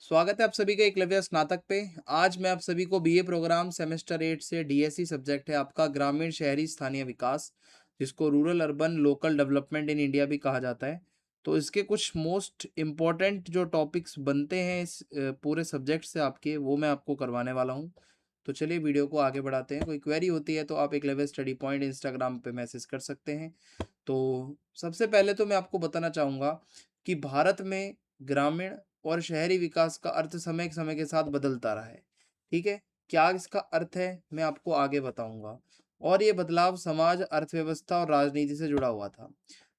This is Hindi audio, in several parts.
स्वागत है आप सभी का एकलव्य स्नातक पे। आज मैं आप सभी को बीए प्रोग्राम सेमेस्टर 8 से डीएससी सब्जेक्ट है आपका ग्रामीण शहरी स्थानीय विकास, जिसको rural urban local development in India भी कहा जाता है। तो इसके कुछ मोस्ट इम्पोर्टेंट जो टॉपिक्स बनते हैं इस पूरे सब्जेक्ट से आपके, वो मैं आपको करवाने वाला हूँ। तो चलिए वीडियो को आगे बढ़ाते हैं। कोई क्वेरी होती है तो आप एकलव्य स्टडी पॉइंट इंस्टाग्राम पे मैसेज कर सकते हैं। तो सबसे पहले तो मैं आपको बताना चाहूँगा कि भारत में ग्रामीण और शहरी विकास का अर्थ समय के साथ बदलता रहा है। ठीक है? क्या इसका अर्थ है, मैं आपको आगे बताऊँगा। और ये बदलाव समाज, अर्थव्यवस्था और राजनीति से जुड़ा हुआ था।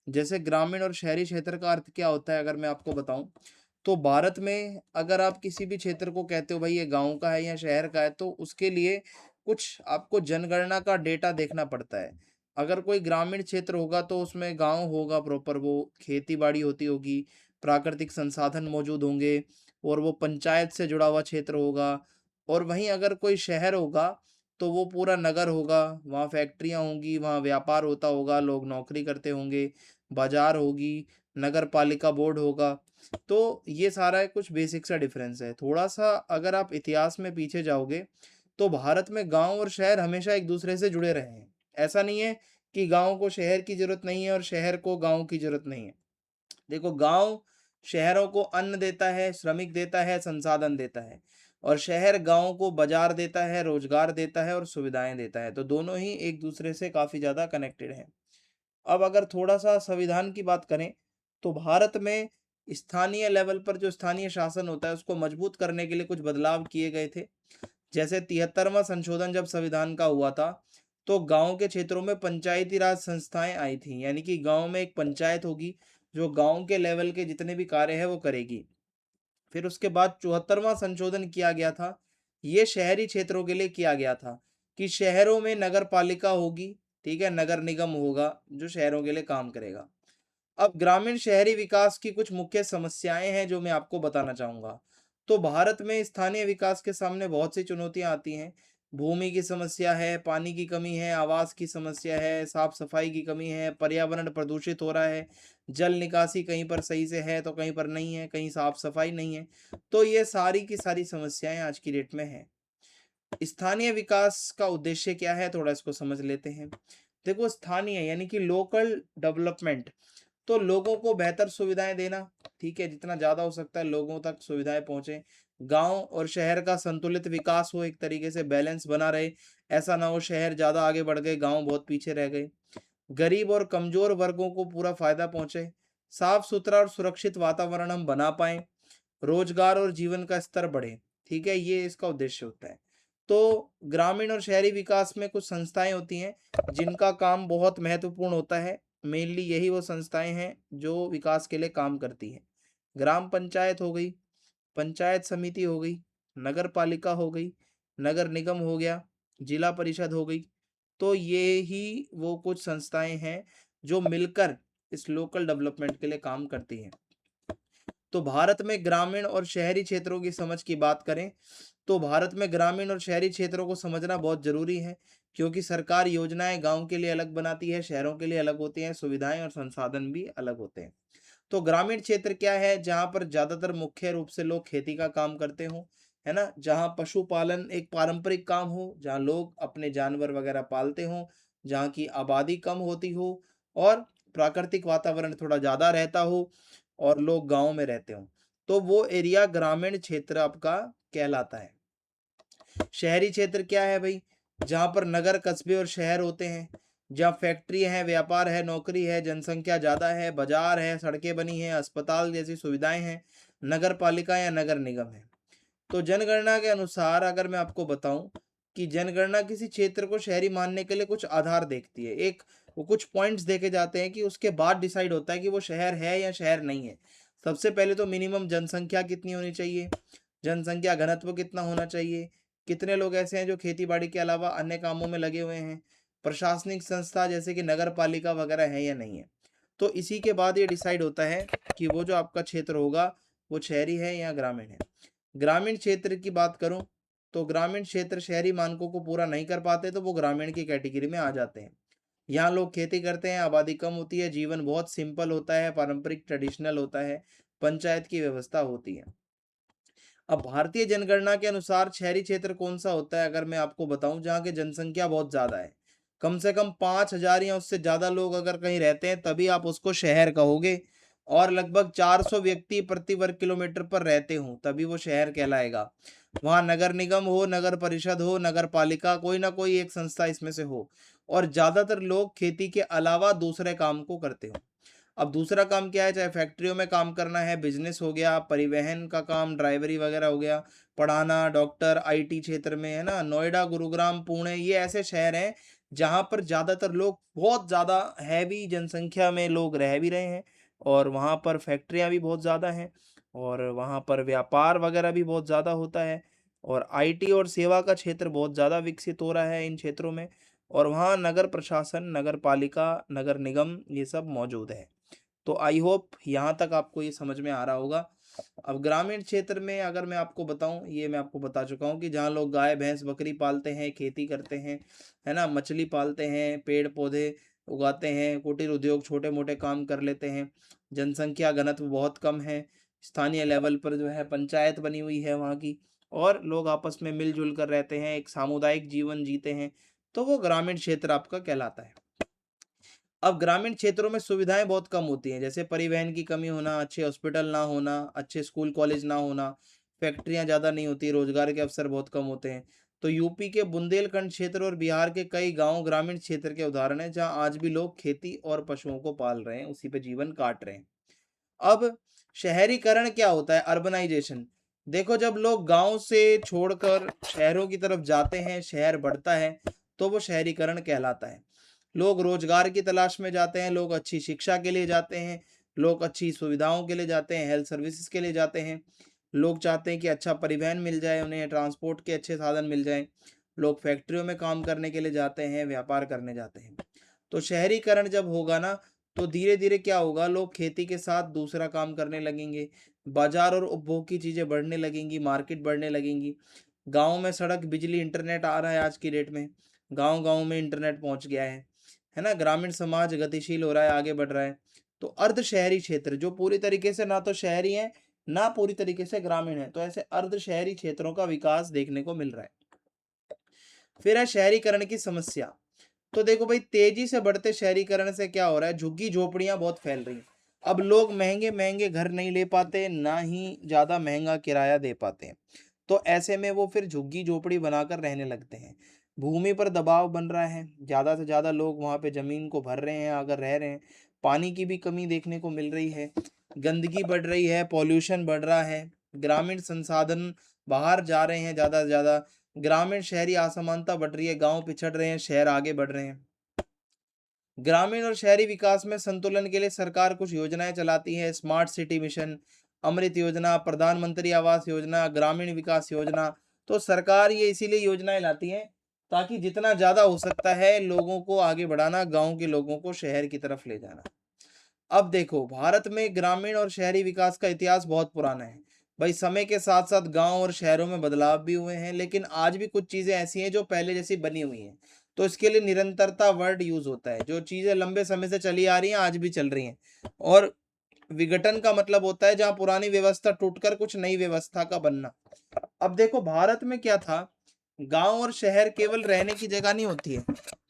जैसे ग्रामीण और शहरी क्षेत्र का अर्थ क्या होता है अगर मैं आपको बताऊँ, तो भारत में अगर आप किसी भी क्षेत्र को कहते हो भाई ये गाँव का है या शहर का है, तो उसके लिए कुछ आपको जनगणना का डेटा देखना पड़ता है। अगर कोई ग्रामीण क्षेत्र होगा तो उसमें गाँव होगा प्रॉपर, वो खेती-बाड़ी होती होगी, प्राकृतिक संसाधन मौजूद होंगे और वो पंचायत से जुड़ा हुआ क्षेत्र होगा। और वहीं अगर कोई शहर होगा तो वो पूरा नगर होगा, वहाँ फैक्ट्रियाँ होंगी, वहाँ व्यापार होता होगा, लोग नौकरी करते होंगे, बाजार होगी, नगर पालिका बोर्ड होगा। तो ये सारा कुछ बेसिक सा डिफरेंस है। थोड़ा-सा अगर आप इतिहास में पीछे जाओगे तो भारत में गाँव और शहर हमेशा एक दूसरे से जुड़े रहे हैं। ऐसा नहीं है कि गाँव को शहर की ज़रूरत नहीं है और शहर को गाँव की ज़रूरत नहीं है। देखो, गाँव शहरों को अन्न देता है, श्रमिक देता है, संसाधन देता है और शहर गाँव को बाज़ार देता है, रोज़गार देता है और सुविधाएँ देता है। तो दोनों ही एक दूसरे से काफ़ी ज़्यादा कनेक्टेड हैं। अब अगर थोड़ा-सा संविधान की बात करें, तो भारत में स्थानीय लेवल पर जो स्थानीय शासन होता है, उसको मजबूत करने के लिए कुछ बदलाव किए गए थे। जैसे 73वां संशोधन जब संविधान का हुआ था, तो गाँव के क्षेत्रों में पंचायती राज संस्थाएँ आई थीं, यानी कि गाँव में एक पंचायत होगी, जो गाँव के लेवल के जितने भी कार्य हैं, वो करेगी। फिर उसके बाद 74वां संशोधन किया गया था, ये शहरी क्षेत्रों के लिए किया गया था कि शहरों में नगर पालिका होगी, ठीक है? नगर निगम होगा, जो शहरों के लिए काम करेगा। अब ग्रामीण शहरी विकास की कुछ मुख्य समस्याएं हैं जो मैं आपको बताना चाहूँगा। तो भारत में स्थानीय विकास के सामने बहुत सी चुनौतियाँ आती हैं। भूमि की समस्या है, पानी की कमी है, आवास की समस्या है, साफ-सफाई की कमी है, पर्यावरण प्रदूषित हो रहा है, जल निकासी कहीं पर सही से है तो कहीं पर नहीं है, कहीं साफ-सफाई नहीं है। तो ये सारी की सारी समस्याएँ आज की डेट में हैं। स्थानीय विकास का उद्देश्य क्या है, थोड़ा इसको समझ लेते हैं। देखो, स्थानीय यानी कि लोकल डेवलपमेंट, तो लोगों को बेहतर सुविधाएँ देना, ठीक है? जितना ज़्यादा हो सकता है लोगों तक सुविधाएँ पहुँचे। गाँव और शहर का संतुलित विकास हो, एक तरीके से बैलेंस बना रहे। ऐसा ना हो शहर ज़्यादा आगे बढ़ गए, गाँव बहुत पीछे रह गए। गरीब और कमज़ोर वर्गों को पूरा फ़ायदा पहुँचे। साफ-सुथरा और सुरक्षित वातावरण हम बना पाएँ। रोज़गार और जीवन का स्तर बढ़े, ठीक है? ये इसका उद्देश्य होता है। तो ग्रामीण और शहरी विकास में कुछ संस्थाएँ होती हैं, जिनका काम बहुत महत्वपूर्ण होता है। मेनली यही वो संस्थाएँ हैं, जो विकास के लिए काम करती हैं। ग्राम पंचायत हो गई, पंचायत समिति हो गई, नगर पालिका हो गई, नगर निगम हो गया, जिला परिषद हो गई। तो ये ही वो कुछ संस्थाएँ हैं, जो मिलकर इस लोकल डेवलपमेंट के लिए काम करती हैं। तो भारत में ग्रामीण और शहरी क्षेत्रों की समझ की बात करें, तो भारत में ग्रामीण और शहरी क्षेत्रों को समझना बहुत ज़रूरी है, क्योंकि सरकार योजनाएँ गाँव के लिए अलग बनाती है, शहरों के लिए अलग होती हैं, सुविधाएँ और संसाधन भी अलग होते हैं। तो ग्रामीण क्षेत्र क्या है, जहाँ पर ज़्यादातर मुख्य रूप से लोग खेती का काम करते हों, है ना? जहाँ पशुपालन एक पारंपरिक काम हो, जहाँ लोग अपने जानवर वगैरह पालते हों, जहाँ की आबादी कम होती हो और प्राकृतिक वातावरण थोड़ा ज़्यादा रहता हो और लोग गाँव में रहते हों। तो वो एरिया ग्रामीण क्षेत्र आपका कहलाता है। शहरी क्षेत्र क्या है भई? जहाँ पर नगर, कस्बे और शहर होते हैं, जहाँ फैक्ट्री है, व्यापार है, नौकरी है, जनसंख्या ज़्यादा है, बाज़ार है, सड़कें बनी हैं, अस्पताल जैसी सुविधाएँ हैं, नगर पालिका या नगर निगम है। तो जनगणना के अनुसार अगर मैं आपको बताऊँ कि जनगणना किसी क्षेत्र को शहरी मानने के लिए कुछ आधार देखती है। एक वो कुछ पॉइंट्स देखे जाते हैं कि उसके बाद डिसाइड होता है कि वो शहर है या शहर नहीं है। सबसे पहले तो मिनिमम जनसंख्या कितनी होनी चाहिए, जनसंख्या घनत्व कितना होना चाहिए, कितने लोग ऐसे हैं जो खेती-बाड़ी के अलावा अन्य कामों में लगे हुए हैं, प्रशासनिक संस्था जैसे कि नगर पालिका वगैरह है या नहीं है। तो इसी के बाद ये डिसाइड होता है कि वो जो आपका क्षेत्र होगा, वो शहरी है या ग्रामीण है। ग्रामीण क्षेत्र की बात करूँ, तो ग्रामीण क्षेत्र शहरी मानकों को पूरा नहीं कर पाते, तो वो ग्रामीण की कैटेगरी में आ जाते हैं। यहाँ लोग खेती करते हैं, आबादी कम होती है, जीवन बहुत सिंपल होता है, पारंपरिक ट्रेडिशनल होता है, पंचायत की व्यवस्था होती है। अब भारतीय जनगणना के अनुसार शहरी क्षेत्र कौन सा होता है, अगर मैं आपको बताऊं, जहाँ की जनसंख्या बहुत ज्यादा है, कम से कम 5,000 या उससे ज्यादा लोग अगर कहीं रहते हैं तभी आप उसको शहर कहोगे, और लगभग 400 व्यक्ति प्रति वर्ग किलोमीटर पर रहते हो तभी वो शहर कहलाएगा। वहां नगर निगम हो, नगर परिषद हो, नगर पालिका, कोई ना कोई एक संस्था इसमें से हो, और ज्यादातर लोग खेती के अलावा दूसरे काम को करते हो। अब दूसरा काम क्या है, चाहे फैक्ट्रियों में काम करना है, बिजनेस हो गया, परिवहन का काम, ड्राइवरी वगैरह हो गया, पढ़ाना, डॉक्टर, आईटी क्षेत्र में, है ना, नोएडा, गुरुग्राम, पुणे, ये ऐसे शहर हैं जहां पर ज्यादातर लोग, बहुत ज्यादा हैवी जनसंख्या में लोग रह भी रहे हैं, और वहां पर फैक्ट्रियां भी बहुत ज्यादा हैं, और वहां पर व्यापार वगैरह भी बहुत ज्यादा होता है, और आईटी और सेवा का क्षेत्र बहुत ज्यादा विकसित हो रहा है इन क्षेत्रों में, और वहाँ नगर प्रशासन, नगर पालिका, नगर निगम, ये सब मौजूद है। तो आई होप यहाँ तक आपको ये समझ में आ रहा होगा। अब ग्रामीण क्षेत्र में अगर मैं आपको बताऊं, ये मैं आपको बता चुका हूँ कि जहाँ लोग गाय भैंस बकरी पालते हैं, खेती करते हैं, है ना, मछली पालते हैं, पेड़ पौधे उगाते हैं, कुटीर उद्योग छोटे मोटे काम कर लेते हैं, जनसंख्या घनत्व बहुत कम है, स्थानीय लेवल पर जो है पंचायत बनी हुई है वहाँ की, और लोग आपस में मिलजुल कर रहते हैं, एक सामुदायिक जीवन जीते हैं, तो वो ग्रामीण क्षेत्र आपका कहलाता है। अब ग्रामीण क्षेत्रों में सुविधाएं बहुत कम होती हैं, जैसे परिवहन की कमी होना, अच्छे हॉस्पिटल ना होना, अच्छे स्कूल कॉलेज ना होना, फैक्ट्रियां ज़्यादा नहीं होती, रोजगार के अवसर बहुत कम होते हैं। तो यूपी के बुंदेलखंड क्षेत्र और बिहार के कई गांव ग्रामीण क्षेत्र के उदाहरण हैं, जहां आज भी लोग खेती और पशुओं को पाल रहे हैं, उसी पे जीवन काट रहे हैं। अब शहरीकरण क्या होता है, अर्बनाइजेशन। देखो, जब लोग गांव से छोड़कर शहरों की तरफ जाते हैं, शहर बढ़ता है, तो वो शहरीकरण कहलाता है। लोग रोजगार की तलाश में जाते हैं, लोग अच्छी शिक्षा के लिए जाते हैं, लोग अच्छी सुविधाओं के लिए जाते हैं, हेल्थ सर्विसेज के लिए जाते हैं, लोग चाहते हैं कि अच्छा परिवहन मिल जाए, उन्हें ट्रांसपोर्ट के अच्छे साधन मिल जाए, लोग फैक्ट्रियों में काम करने के लिए जाते हैं, व्यापार करने जाते हैं। तो शहरीकरण जब होगा ना, तो धीरे धीरे क्या होगा, लोग खेती के साथ दूसरा काम करने लगेंगे, बाजार और उपभोग की चीजें बढ़ने लगेंगी, मार्केट बढ़ने लगेंगी, गाँव में सड़क, बिजली, इंटरनेट आ रहा है आज की डेट में, गाँव गाँव में इंटरनेट पहुंच गया है ना, ग्रामीण समाज गतिशील हो रहा है, आगे बढ़ रहा है। तो अर्ध शहरी क्षेत्र जो पूरी तरीके से ना तो शहरी है, ना पूरी तरीके से ग्रामीण है, तो ऐसे अर्ध शहरी क्षेत्रों का विकास देखने को मिल रहा है। फिर है शहरीकरण की समस्या। तो देखो भाई, तेजी से बढ़ते शहरीकरण से क्या हो रहा है, झुग्गी झोपड़ियां बहुत फैल रही हैं। अब लोग महंगे महंगे घर नहीं ले पाते, ना ही ज्यादा महंगा किराया दे पाते हैं, तो ऐसे में वो फिर झुग्गी झोपड़ी बनाकर रहने लगते हैं। भूमि पर दबाव बन रहा है, ज्यादा से ज्यादा लोग वहां पे जमीन को भर रहे हैं अगर रह रहे हैं, पानी की भी कमी देखने को मिल रही है, गंदगी बढ़ रही है, पॉल्यूशन बढ़ रहा है, ग्रामीण संसाधन बाहर जा रहे हैं ज्यादा से ज्यादा, ग्रामीण शहरी असमानता बढ़ रही है, गांव पिछड़ रहे हैं, शहर आगे बढ़ रहे हैं। ग्रामीण और शहरी विकास में संतुलन के लिए सरकार कुछ योजनाएं चलाती है, स्मार्ट सिटी मिशन, अमृत योजना, प्रधानमंत्री आवास योजना, ग्रामीण विकास योजना। तो सरकार ये इसीलिए योजनाएं लाती है ताकि जितना ज्यादा हो सकता है लोगों को आगे बढ़ाना, गांव के लोगों को शहर की तरफ ले जाना। अब देखो, भारत में ग्रामीण और शहरी विकास का इतिहास बहुत पुराना है भाई। समय के साथ साथ गांव और शहरों में बदलाव भी हुए हैं, लेकिन आज भी कुछ चीजें ऐसी हैं जो पहले जैसी बनी हुई हैं। तो इसके लिए निरंतरता वर्ड यूज होता है, जो चीजें लंबे समय से चली आ रही हैं आज भी चल रही हैं। और विघटन का मतलब होता है जहां पुरानी व्यवस्था टूटकर कुछ नई व्यवस्था का बनना। अब देखो, भारत में क्या था, गांव और शहर केवल रहने की जगह नहीं होती है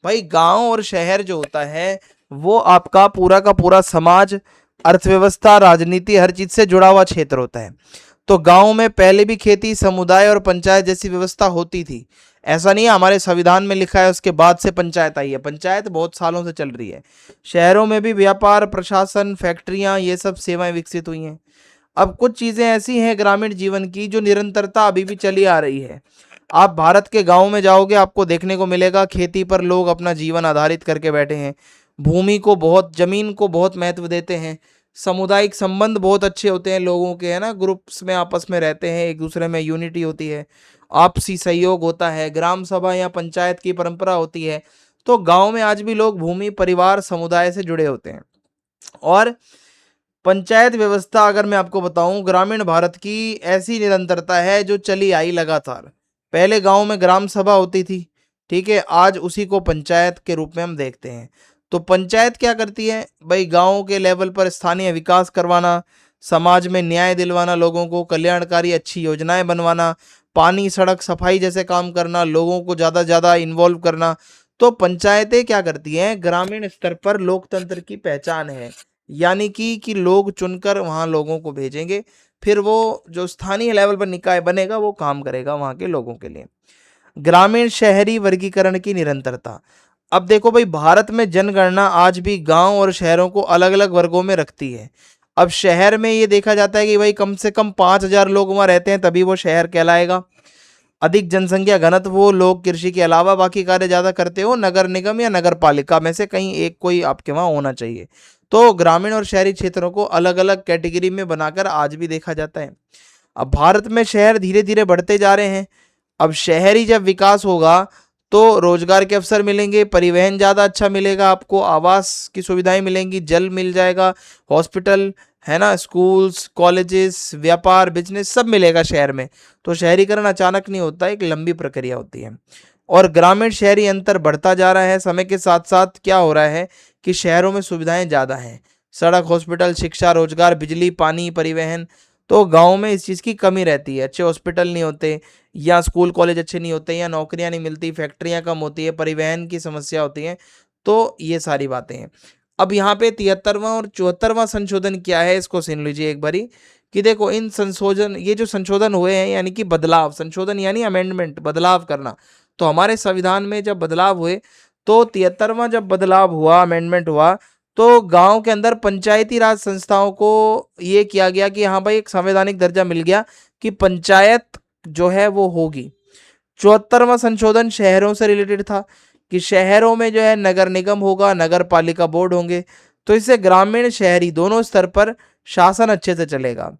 भाई, गांव और शहर जो होता है वो आपका पूरा का पूरा समाज, अर्थव्यवस्था, राजनीति, हर चीज से जुड़ा हुआ क्षेत्र होता है। तो गांव में पहले भी खेती, समुदाय और पंचायत जैसी व्यवस्था होती थी। ऐसा नहीं है हमारे संविधान में लिखा है उसके बाद से पंचायत आई है, पंचायत बहुत सालों से चल रही है। शहरों में भी व्यापार, प्रशासन, फैक्ट्रियां, ये सब सेवाएं विकसित हुई हैं। अब कुछ चीजें ऐसी हैं ग्रामीण जीवन की जो निरंतरता अभी भी चली आ रही है। आप भारत के गांव में जाओगे, आपको देखने को मिलेगा खेती पर लोग अपना जीवन आधारित करके बैठे हैं, भूमि को बहुत, जमीन को बहुत महत्व देते हैं, सामुदायिक संबंध बहुत अच्छे होते हैं लोगों के, है ना, ग्रुप्स में आपस में रहते हैं, एक दूसरे में यूनिटी होती है, आपसी सहयोग होता है, ग्राम सभा या पंचायत की परंपरा होती है। तो गांव में आज भी लोग भूमि, परिवार, समुदाय से जुड़े होते हैं। और पंचायत व्यवस्था अगर मैं आपको बताऊं, ग्रामीण भारत की ऐसी निरंतरता है जो चली आई लगातार। पहले गांव में ग्राम सभा होती थी, ठीक है, आज उसी को पंचायत के रूप में हम देखते हैं। तो पंचायत क्या करती है भाई, गांव के लेवल पर स्थानीय विकास करवाना, समाज में न्याय दिलवाना, लोगों को कल्याणकारी अच्छी योजनाएं बनवाना, पानी सड़क सफाई जैसे काम करना, लोगों को ज़्यादा से ज़्यादा इन्वॉल्व करना। तो पंचायतें क्या करती हैं, ग्रामीण स्तर पर लोकतंत्र की पहचान है। यानी कि लोग चुनकर वहाँ लोगों को भेजेंगे, फिर वो जो स्थानीय लेवल पर निकाय बनेगा वो काम करेगा वहाँ के लोगों के लिए। ग्रामीण शहरी वर्गीकरण की निरंतरता। अब देखो भाई, भारत में जनगणना आज भी गांव और शहरों को अलग अलग वर्गों में रखती है। अब शहर में ये देखा जाता है कि भाई कम से कम 5,000 लोग वहाँ रहते हैं तभी वो शहर कहलाएगा। अधिक जनसंख्या घनत्व वो लोग कृषि के अलावा बाकी कार्य ज्यादा करते हो, नगर निगम या नगर पालिका में से कहीं एक कोई आपके वहाँ होना चाहिए। तो ग्रामीण और शहरी क्षेत्रों को अलग अलग कैटेगरी में बनाकर आज भी देखा जाता है। अब भारत में शहर धीरे धीरे बढ़ते जा रहे हैं। अब शहरी जब विकास होगा तो रोजगार के अवसर मिलेंगे, परिवहन ज़्यादा अच्छा मिलेगा, आपको आवास की सुविधाएं मिलेंगी, जल मिल जाएगा, हॉस्पिटल है ना, स्कूल्स, कॉलेजेस, व्यापार, बिजनेस सब मिलेगा शहर में। तो शहरीकरण अचानक नहीं होता, एक लंबी प्रक्रिया होती है। और ग्रामीण शहरी अंतर बढ़ता जा रहा है। समय के साथ साथ क्या हो रहा है कि शहरों में सुविधाएं ज़्यादा हैं, सड़क, हॉस्पिटल, शिक्षा, रोजगार, बिजली, पानी, परिवहन। तो गांव में इस चीज़ की कमी रहती है, अच्छे हॉस्पिटल नहीं होते, या स्कूल कॉलेज अच्छे नहीं होते, या नौकरियां नहीं मिलती, फैक्ट्रियां कम होती है, परिवहन की समस्या होती है। तो ये सारी बातें हैं। अब यहाँ पे 73वां और 74वां संशोधन क्या है, इसको सुन लीजिए एक बारी। कि देखो इन संशोधन, ये जो संशोधन हुए हैं यानी कि बदलाव, संशोधन यानी अमेंडमेंट, बदलाव करना। तो हमारे संविधान में जब बदलाव हुए, तो 73वां जब बदलाव हुआ, अमेंडमेंट हुआ, तो गांव के अंदर पंचायती राज संस्थाओं को ये किया गया कि हाँ भाई एक संवैधानिक दर्जा मिल गया कि पंचायत जो है वो होगी। 74वां संशोधन शहरों से रिलेटेड था कि शहरों में जो है नगर निगम होगा, नगर पालिका बोर्ड होंगे। तो इससे ग्रामीण शहरी दोनों स्तर पर शासन अच्छे से चलेगा।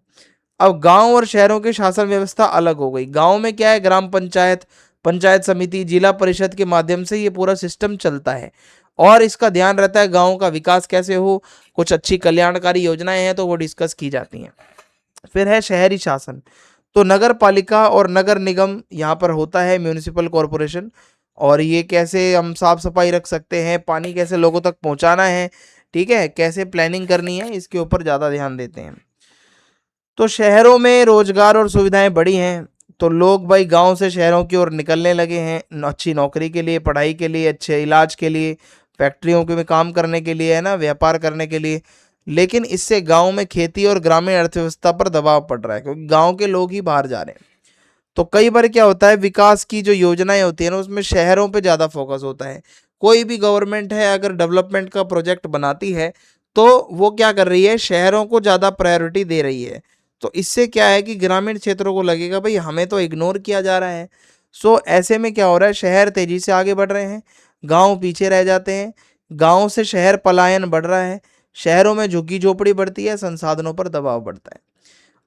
अब गांव और शहरों की शासन व्यवस्था अलग हो गई। गांव में क्या है, ग्राम पंचायत, पंचायत समिति, जिला परिषद के माध्यम से ये पूरा सिस्टम चलता है। और इसका ध्यान रहता है गांव का विकास कैसे हो, कुछ अच्छी कल्याणकारी योजनाएं हैं तो वो डिस्कस की जाती हैं। फिर है शहरी शासन। तो नगर पालिका और नगर निगम यहाँ पर होता है, म्यूनिसिपल कॉरपोरेशन। और ये कैसे हम साफ सफाई रख सकते हैं, पानी कैसे लोगों तक पहुंचाना है, ठीक है, कैसे प्लानिंग करनी है, इसके ऊपर ज़्यादा ध्यान देते हैं। तो शहरों में रोजगार और सुविधाएं बढ़ी हैं, तो लोग भाई गांव से शहरों की ओर निकलने लगे हैं, अच्छी नौकरी के लिए, पढ़ाई के लिए, अच्छे इलाज के लिए, फैक्ट्रियों के में काम करने के लिए, है ना, व्यापार करने के लिए। लेकिन इससे गांव में खेती और ग्रामीण अर्थव्यवस्था पर दबाव पड़ रहा है, क्योंकि गांव के लोग ही बाहर जा रहे हैं। तो कई बार क्या होता है, विकास की जो योजनाएं होती है ना, उसमें शहरों पे ज़्यादा फोकस होता है। कोई भी गवर्नमेंट है अगर डेवलपमेंट का प्रोजेक्ट बनाती है तो वो क्या कर रही है, शहरों को ज़्यादा प्रायोरिटी दे रही है। तो इससे क्या है कि ग्रामीण क्षेत्रों को लगेगा भाई हमें तो इग्नोर किया जा रहा है। सो ऐसे में क्या हो रहा है, शहर तेजी से आगे बढ़ रहे हैं, गांव पीछे रह जाते हैं, गांव से शहर पलायन बढ़ रहा है, शहरों में झुग्गी झोपड़ी बढ़ती है, संसाधनों पर दबाव बढ़ता है।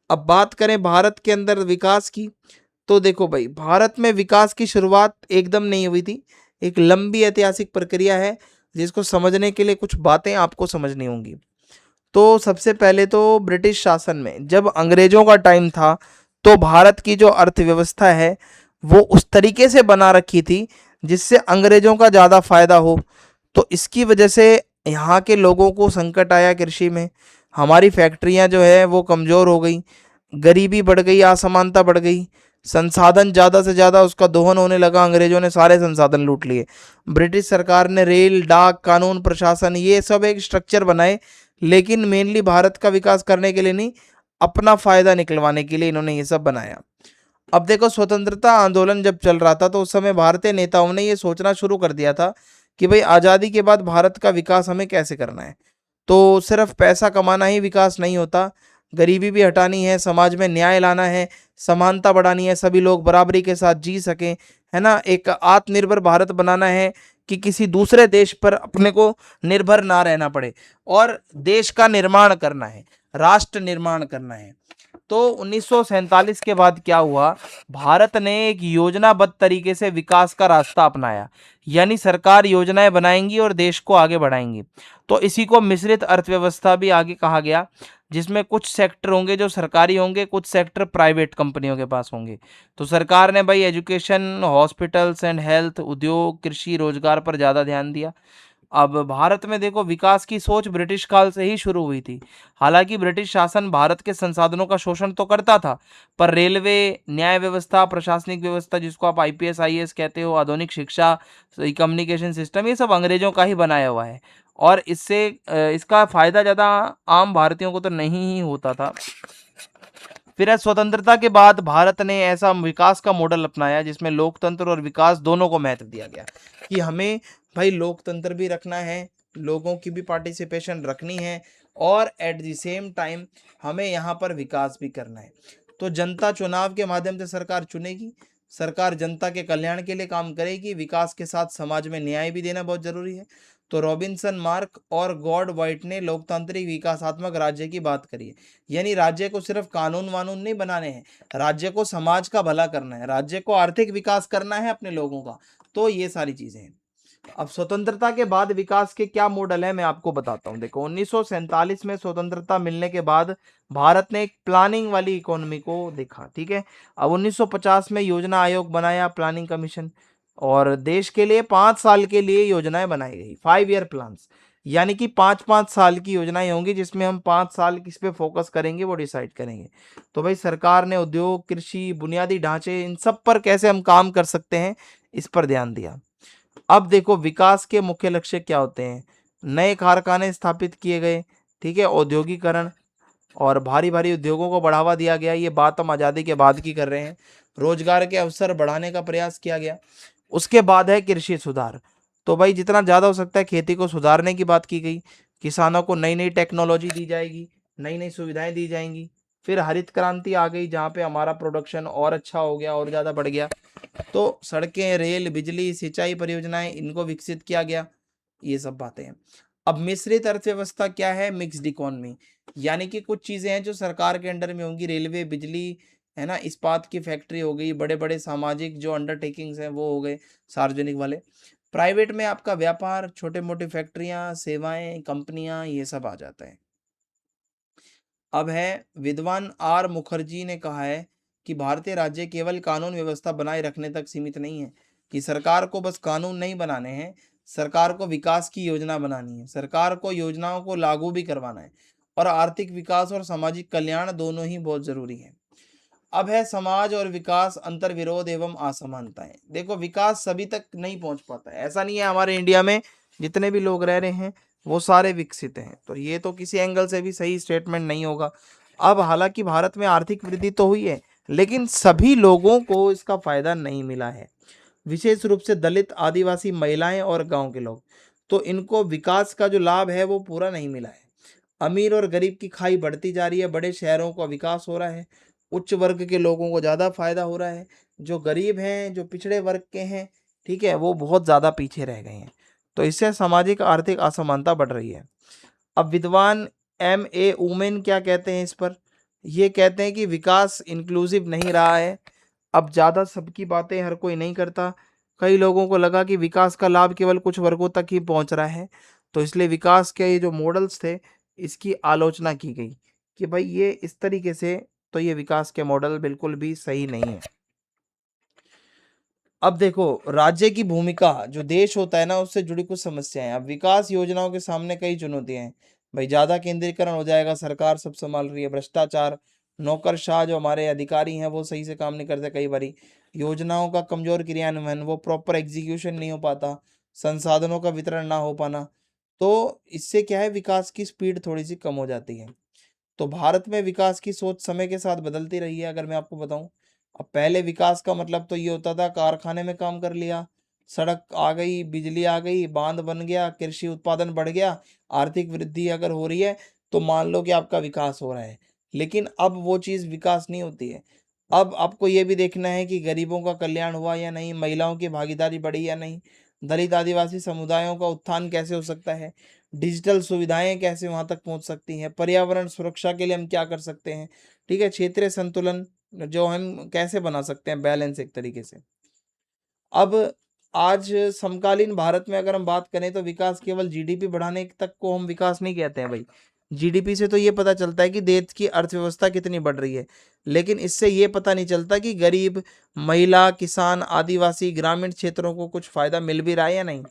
अब बात करें भारत के अंदर विकास की, तो देखो भाई भारत में विकास की शुरुआत एकदम नहीं हुई थी, एक लंबी ऐतिहासिक प्रक्रिया है जिसको समझने के लिए कुछ बातें आपको समझनी होंगी। तो सबसे पहले तो ब्रिटिश शासन में जब अंग्रेजों का टाइम था, तो भारत की जो अर्थव्यवस्था है वो उस तरीके से बना रखी थी जिससे अंग्रेजों का ज़्यादा फायदा हो। तो इसकी वजह से यहाँ के लोगों को संकट आया कृषि में, हमारी फैक्ट्रियाँ जो है वो कमज़ोर हो गई, गरीबी बढ़ गई, असमानता बढ़ गई, संसाधन ज़्यादा से ज़्यादा उसका दोहन होने लगा, अंग्रेजों ने सारे संसाधन लूट लिए। ब्रिटिश सरकार ने रेल, डाक, कानून, प्रशासन ये सब एक स्ट्रक्चर बनाए, लेकिन मेनली भारत का विकास करने के लिए नहीं, अपना फायदा निकलवाने के लिए इन्होंने ये सब बनाया। अब देखो स्वतंत्रता आंदोलन जब चल रहा था तो उस समय भारतीय नेताओं ने ये सोचना शुरू कर दिया था कि भाई आज़ादी के बाद भारत का विकास हमें कैसे करना है। तो सिर्फ पैसा कमाना ही विकास नहीं होता, गरीबी भी हटानी है, समाज में न्याय लाना है, समानता बढ़ानी है, सभी लोग बराबरी के साथ जी सकें, है ना, एक आत्मनिर्भर भारत बनाना है कि किसी दूसरे देश पर अपने को निर्भर ना रहना पड़े, और देश का निर्माण करना है, राष्ट्र निर्माण करना है। तो 1947 के बाद क्या हुआ, भारत ने एक योजनाबद्ध तरीके से विकास का रास्ता अपनाया, यानी सरकार योजनाएं बनाएंगी और देश को आगे बढ़ाएंगी। तो इसी को मिश्रित अर्थव्यवस्था भी आगे कहा गया, जिसमें कुछ सेक्टर होंगे जो सरकारी होंगे, कुछ सेक्टर प्राइवेट कंपनियों के पास होंगे। तो सरकार ने भाई एजुकेशन, हॉस्पिटल्स एंड हेल्थ, उद्योग, कृषि, रोजगार पर ज़्यादा ध्यान दिया। अब भारत में देखो विकास की सोच ब्रिटिश काल से ही शुरू हुई थी। हालांकि ब्रिटिश शासन भारत के संसाधनों का शोषण तो करता था, पर रेलवे, न्याय व्यवस्था, प्रशासनिक व्यवस्था जिसको आप आईपीएस आईएएस कहते हो, आधुनिक शिक्षा, कम्युनिकेशन सिस्टम, ये सब अंग्रेजों का ही बनाया हुआ है। और इससे इसका फायदा ज्यादा आम भारतीयों को तो नहीं ही होता था। फिर स्वतंत्रता के बाद भारत ने ऐसा विकास का मॉडल अपनाया जिसमें लोकतंत्र और विकास दोनों को महत्व दिया गया, कि हमें भाई लोकतंत्र भी रखना है, लोगों की भी पार्टिसिपेशन रखनी है, और एट द सेम टाइम हमें यहाँ पर विकास भी करना है। तो जनता चुनाव के माध्यम से सरकार चुनेगी, सरकार जनता के कल्याण के लिए काम करेगी, विकास के साथ समाज में न्याय भी देना बहुत जरूरी है। तो रॉबिन्सन मार्क और गॉड वाइट ने लोकतांत्रिक विकासात्मक राज्य की बात करी है। यानी राज्य को सिर्फ कानून वानून नहीं बनाने हैं, राज्य को समाज का भला करना है, राज्य को आर्थिक विकास करना है अपने लोगों का। तो ये सारी चीजें हैं। अब स्वतंत्रता के बाद विकास के क्या मॉडल है मैं आपको बताता हूं। देखो 1947 में स्वतंत्रता मिलने के बाद भारत ने एक प्लानिंग वाली इकोनॉमी को देखा, ठीक है। अब 1950 में योजना आयोग बनाया, प्लानिंग कमीशन, और देश के लिए 5 साल के लिए योजनाएं बनाई गई, 5 ईयर प्लान्स। यानी कि 5-5 साल की योजनाएं होंगी जिसमें हम 5 साल किस पे फोकस करेंगे वो डिसाइड करेंगे। तो भाई सरकार ने उद्योग, कृषि, बुनियादी ढांचे, इन सब पर कैसे हम काम कर सकते हैं इस पर ध्यान दिया। अब देखो विकास के मुख्य लक्ष्य क्या होते हैं। नए कारखाने स्थापित किए गए, ठीक है, औद्योगिकरण और भारी भारी उद्योगों को बढ़ावा दिया गया। ये बात हम आज़ादी के बाद की कर रहे हैं। रोजगार के अवसर बढ़ाने का प्रयास किया गया। उसके बाद है कृषि सुधार। तो भाई जितना ज़्यादा हो सकता है खेती को सुधारने की बात की गई। किसानों को नई नई टेक्नोलॉजी दी जाएगी, नई नई सुविधाएं दी जाएंगी। फिर हरित क्रांति आ गई जहाँ पे हमारा प्रोडक्शन और अच्छा हो गया और ज़्यादा बढ़ गया। तो सड़कें, रेल, बिजली, सिंचाई परियोजनाएं, इनको विकसित किया गया। ये सब बातें हैं। अब मिश्रित अर्थव्यवस्था क्या है, मिक्स्ड इकोनॉमी। यानी कि कुछ चीजें हैं जो सरकार के अंडर में होंगी, रेलवे, बिजली, है ना, इस्पात की फैक्ट्री हो गई, बड़े बड़े सामाजिक जो अंडरटेकिंग्स हैं वो हो गए सार्वजनिक वाले। प्राइवेट में आपका व्यापार, छोटे मोटे फैक्ट्रियां, सेवाएं, कंपनियां, ये सब आ जाता है। अब है विद्वान आर मुखर्जी ने कहा है कि भारतीय राज्य केवल कानून व्यवस्था बनाए रखने तक सीमित नहीं है, कि सरकार को बस कानून नहीं बनाने हैं, सरकार को विकास की योजना बनानी है, सरकार को योजनाओं को लागू भी करवाना है, और आर्थिक विकास और सामाजिक कल्याण दोनों ही बहुत जरूरी है। अब है समाज और विकास, अंतर विरोध एवं असमानताएं। देखो विकास सभी तक नहीं पहुंच पाता है, ऐसा नहीं है हमारे इंडिया में जितने भी लोग रह रहे हैं वो सारे विकसित हैं, तो ये तो किसी एंगल से भी सही स्टेटमेंट नहीं होगा। अब हालांकि भारत में आर्थिक वृद्धि तो हुई है, लेकिन सभी लोगों को इसका फायदा नहीं मिला है। विशेष रूप से दलित, आदिवासी, महिलाएं और गांव के लोग, तो इनको विकास का जो लाभ है वो पूरा नहीं मिला है। अमीर और गरीब की खाई बढ़ती जा रही है, बड़े शहरों का विकास हो रहा है, उच्च वर्ग के लोगों को ज़्यादा फायदा हो रहा है, जो गरीब हैं, जो पिछड़े वर्ग के हैं, ठीक है, वो बहुत ज़्यादा पीछे रह गए हैं। तो इससे सामाजिक आर्थिक असमानता बढ़ रही है। अब विद्वान एम ए उमेन क्या कहते हैं इस पर, ये कहते हैं कि विकास इंक्लूसिव नहीं रहा है। अब ज़्यादा सबकी बातें हर कोई नहीं करता, कई लोगों को लगा कि विकास का लाभ केवल कुछ वर्गों तक ही पहुंच रहा है, तो इसलिए विकास के ये जो मॉडल्स थे इसकी आलोचना की गई कि भाई ये इस तरीके से, तो ये विकास के मॉडल बिल्कुल भी सही नहीं है। अब देखो राज्य की भूमिका, जो देश होता है ना उससे जुड़ी कुछ समस्याएं। अब विकास योजनाओं के सामने कई चुनौतियां हैं। भाई ज्यादा केंद्रीकरण हो जाएगा, सरकार सब संभाल रही है, भ्रष्टाचार, नौकरशाह जो हमारे अधिकारी हैं वो सही से काम नहीं करते, कई बारी योजनाओं का कमजोर क्रियान्वयन, वो प्रॉपर एग्जीक्यूशन नहीं हो पाता, संसाधनों का वितरण ना हो पाना। तो इससे क्या है, विकास की स्पीड थोड़ी सी कम हो जाती है। तो भारत में विकास की सोच समय के साथ बदलती रही है। अगर मैं आपको बताऊं, अब पहले विकास का मतलब तो ये होता था कारखाने में काम कर लिया, सड़क आ गई, बिजली आ गई, बांध बन गया, कृषि उत्पादन बढ़ गया, आर्थिक वृद्धि अगर हो रही है तो मान लो कि आपका विकास हो रहा है। लेकिन अब वो चीज़ विकास नहीं होती है। अब आपको ये भी देखना है कि गरीबों का कल्याण हुआ या नहीं, महिलाओं की भागीदारी बढ़ी या नहीं, दलित आदिवासी समुदायों का उत्थान कैसे हो सकता है, डिजिटल सुविधाएं कैसे वहां तक पहुंच सकती हैं, पर्यावरण सुरक्षा के लिए हम क्या कर सकते हैं, ठीक है, क्षेत्रीय संतुलन जो हम कैसे बना सकते हैं बैलेंस एक तरीके से। अब आज समकालीन भारत में अगर हम बात करें तो विकास केवल जीडीपी बढ़ाने तक को हम विकास नहीं कहते हैं भाई। जीडीपी से तो ये पता चलता है कि देश की अर्थव्यवस्था कितनी बढ़ रही है, लेकिन इससे ये पता नहीं चलता कि गरीब, महिला, किसान, आदिवासी, ग्रामीण क्षेत्रों को कुछ फायदा मिल भी रहा है या नहीं।